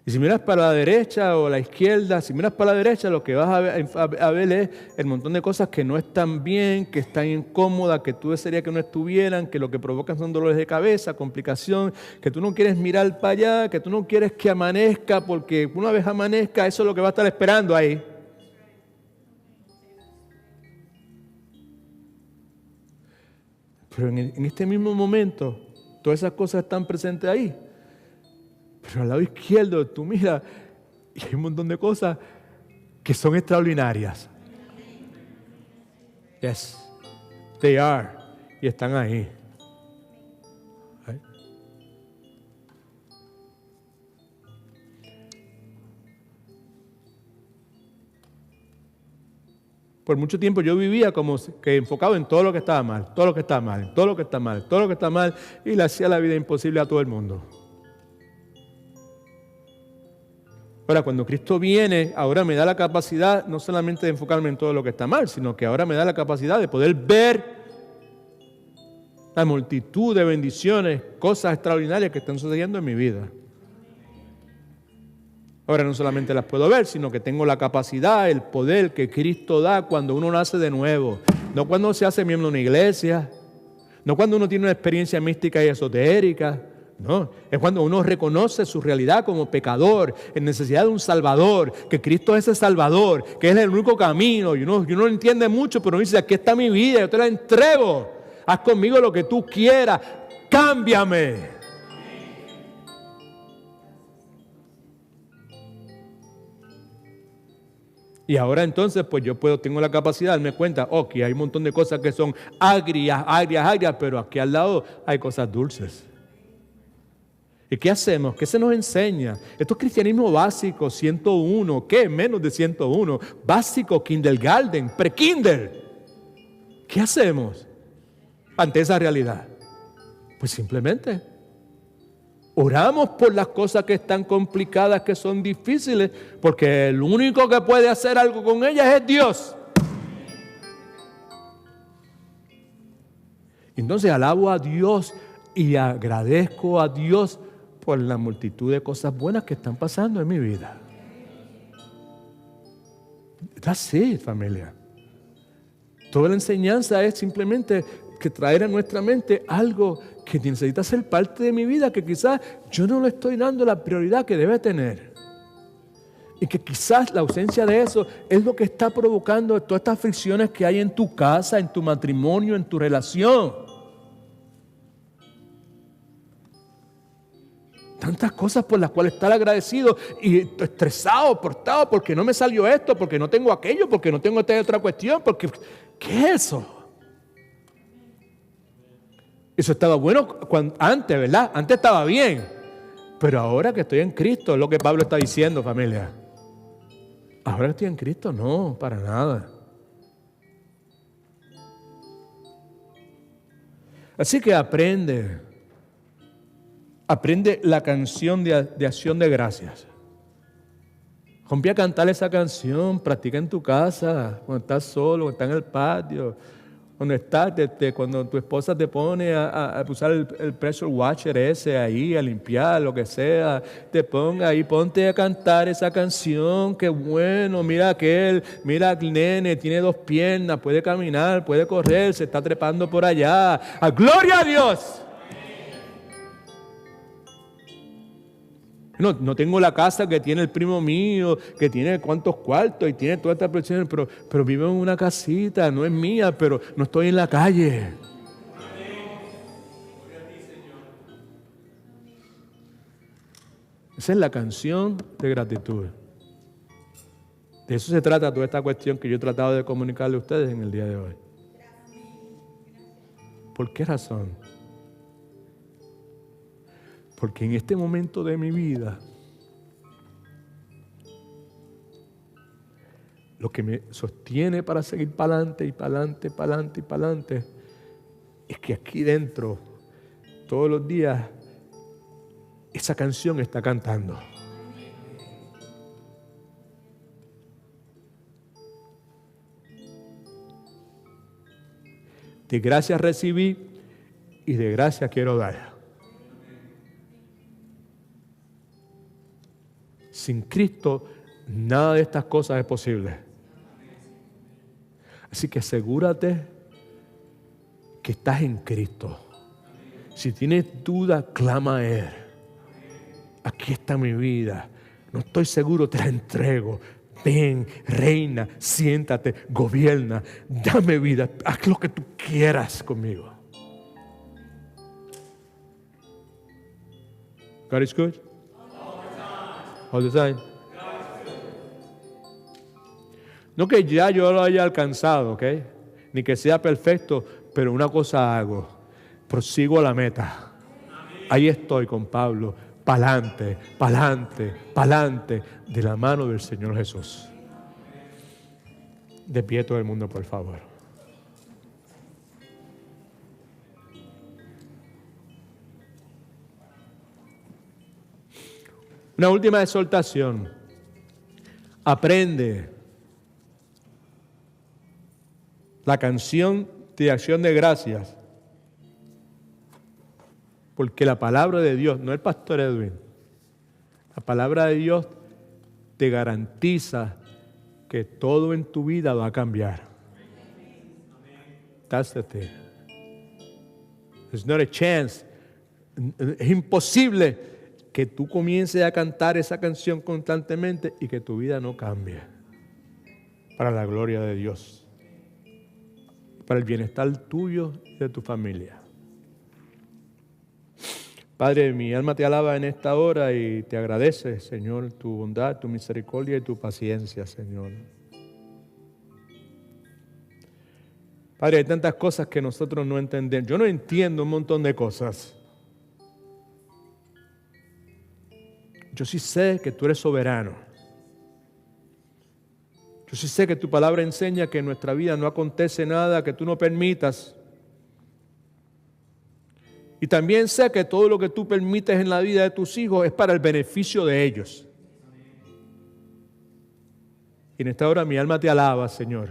Y si miras para la derecha o la izquierda, si miras para la derecha, lo que vas a ver es el montón de cosas que no están bien, que están incómodas, que tú desearías que no estuvieran, que lo que provocan son dolores de cabeza, complicación, que tú no quieres mirar para allá, que tú no quieres que amanezca, porque una vez amanezca, eso es lo que va a estar esperando ahí. Pero en este mismo momento, todas esas cosas están presentes ahí. Pero al lado izquierdo, tú miras, y hay un montón de cosas que son extraordinarias. Yes, they are. Y están ahí. Right? Por mucho tiempo yo vivía como que enfocado en todo lo que estaba mal, todo lo que está mal, todo lo que está mal, todo lo que está mal, y le hacía la vida imposible a todo el mundo. Ahora, cuando Cristo viene, ahora me da la capacidad no solamente de enfocarme en todo lo que está mal, sino que ahora me da la capacidad de poder ver la multitud de bendiciones, cosas extraordinarias que están sucediendo en mi vida. Ahora no solamente las puedo ver, sino que tengo la capacidad, el poder que Cristo da cuando uno nace de nuevo. No cuando se hace miembro de una iglesia, no cuando uno tiene una experiencia mística y esotérica. No, es cuando uno reconoce su realidad como pecador, en necesidad de un Salvador, que Cristo es ese Salvador, que es el único camino, y uno no entiende mucho, pero uno dice, aquí está mi vida, yo te la entrego, haz conmigo lo que tú quieras, cámbiame. Y ahora entonces, pues yo tengo la capacidad de darme cuenta, que hay un montón de cosas que son agrias, pero aquí al lado hay cosas dulces. ¿Y qué hacemos? ¿Qué se nos enseña? Esto es cristianismo básico, 101. ¿Qué? Menos de 101. Básico, kindergarten, pre-kinder. ¿Qué hacemos ante esa realidad? Pues simplemente Oramos por las cosas que están complicadas, que son difíciles, porque el único que puede hacer algo con ellas es Dios. Entonces alabo a Dios y agradezco a Dios por la multitud de cosas buenas que están pasando en mi vida. That's it, familia. Toda la enseñanza es simplemente que traer a nuestra mente algo que necesita ser parte de mi vida, que quizás yo no le estoy dando la prioridad que debe tener. Y que quizás la ausencia de eso es lo que está provocando todas estas fricciones que hay en tu casa, en tu matrimonio, en tu relación. Tantas cosas por las cuales estar agradecido y estresado, portado, porque no me salió esto, porque no tengo aquello, porque no tengo esta otra cuestión, porque ¿qué es eso? Eso estaba bueno antes, ¿verdad? Antes estaba bien, pero ahora que estoy en Cristo, es lo que Pablo está diciendo, familia. Ahora que estoy en Cristo, no, para nada. Así que aprende la canción de acción de gracias. Rompí a cantar esa canción, practica en tu casa, cuando estás solo, cuando estás en el patio, cuando tu esposa te pone a usar el pressure washer ese ahí, a limpiar, lo que sea, te ponga ahí, ponte a cantar esa canción, qué bueno, mira aquel nene, tiene 2 piernas, puede caminar, puede correr, se está trepando por allá, ¡a gloria a Dios! No tengo la casa que tiene el primo mío, que tiene cuántos cuartos y tiene todas estas presiones, pero vivo en una casita, no es mía, pero no estoy en la calle. Esa es la canción de gratitud. De eso se trata toda esta cuestión que yo he tratado de comunicarle a ustedes en el día de hoy. ¿Por qué razón? Porque en este momento de mi vida, lo que me sostiene para seguir para adelante y para adelante, para adelante y para adelante, es que aquí dentro, todos los días, esa canción está cantando. De gracias recibí y de gracias quiero dar. Sin Cristo, nada de estas cosas es posible. Así que asegúrate que estás en Cristo. Si tienes duda, clama a Él. Aquí está mi vida. No estoy seguro, te la entrego. Ven, reina, siéntate, gobierna, dame vida, haz lo que tú quieras conmigo. God is good. All the time. No que ya yo lo haya alcanzado, ¿ok? Ni que sea perfecto, pero una cosa hago. Prosigo a la meta. Ahí estoy con Pablo, pa'lante, pa'lante, pa'lante, de la mano del Señor Jesús. De pie todo el mundo, por favor. Una última exhortación. Aprende la canción de acción de gracias. Porque la palabra de Dios, no el pastor Edwin, la palabra de Dios te garantiza que todo en tu vida va a cambiar. That's the thing. There's not a chance. Es imposible que tú comiences a cantar esa canción constantemente y que tu vida no cambie. Para la gloria de Dios. Para el bienestar tuyo y de tu familia. Padre, mi alma te alaba en esta hora y te agradece, Señor, tu bondad, tu misericordia y tu paciencia, Señor. Padre, hay tantas cosas que nosotros no entendemos. Yo no entiendo un montón de cosas. Yo sí sé que tú eres soberano. Yo sí sé que tu palabra enseña que en nuestra vida no acontece nada que tú no permitas. Y también sé que todo lo que tú permites en la vida de tus hijos es para el beneficio de ellos. Y en esta hora mi alma te alaba, Señor.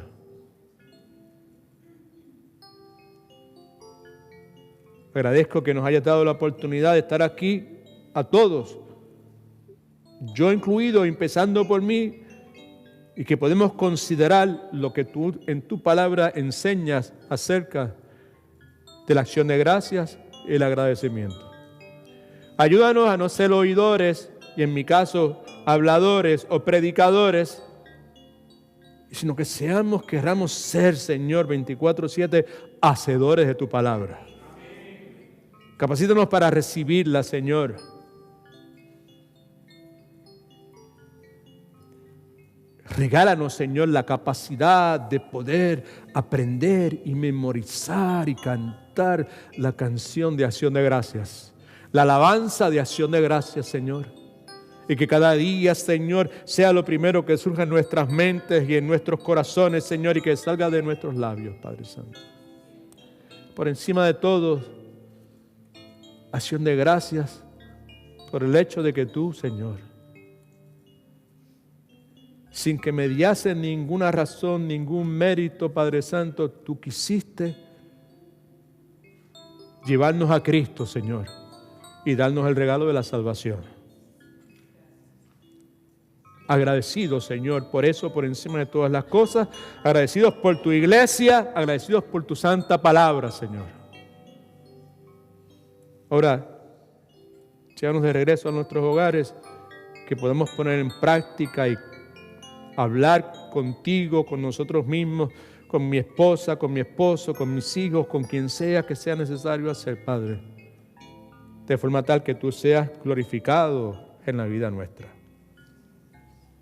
Agradezco que nos hayas dado la oportunidad de estar aquí a todos, yo incluido, empezando por mí, y que podemos considerar lo que tú en tu palabra enseñas acerca de la acción de gracias y el agradecimiento. Ayúdanos a no ser oidores, y en mi caso, habladores o predicadores, sino que querramos ser, Señor, 24/7, hacedores de tu palabra. Capacítanos para recibirla, Señor. Regálanos, Señor, la capacidad de poder aprender y memorizar y cantar la canción de acción de gracias, la alabanza de acción de gracias, Señor. Y que cada día, Señor, sea lo primero que surja en nuestras mentes y en nuestros corazones, Señor, y que salga de nuestros labios, Padre Santo. Por encima de todo, acción de gracias por el hecho de que tú, Señor, sin que mediase ninguna razón, ningún mérito, Padre Santo, tú quisiste llevarnos a Cristo, Señor, y darnos el regalo de la salvación. Agradecidos, Señor, por eso, por encima de todas las cosas, agradecidos por tu iglesia, agradecidos por tu santa palabra, Señor. Ahora, llévanos de regreso a nuestros hogares, que podamos poner en práctica y hablar contigo, con nosotros mismos, con mi esposa, con mi esposo, con mis hijos, con quien sea que sea necesario hacer, Padre, de forma tal que tú seas glorificado en la vida nuestra.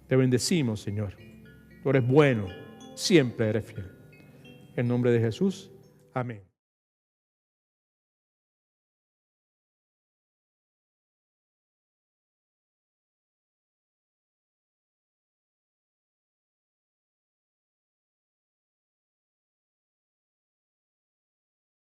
Te bendecimos, Señor. Tú eres bueno, siempre eres fiel. En nombre de Jesús, amén.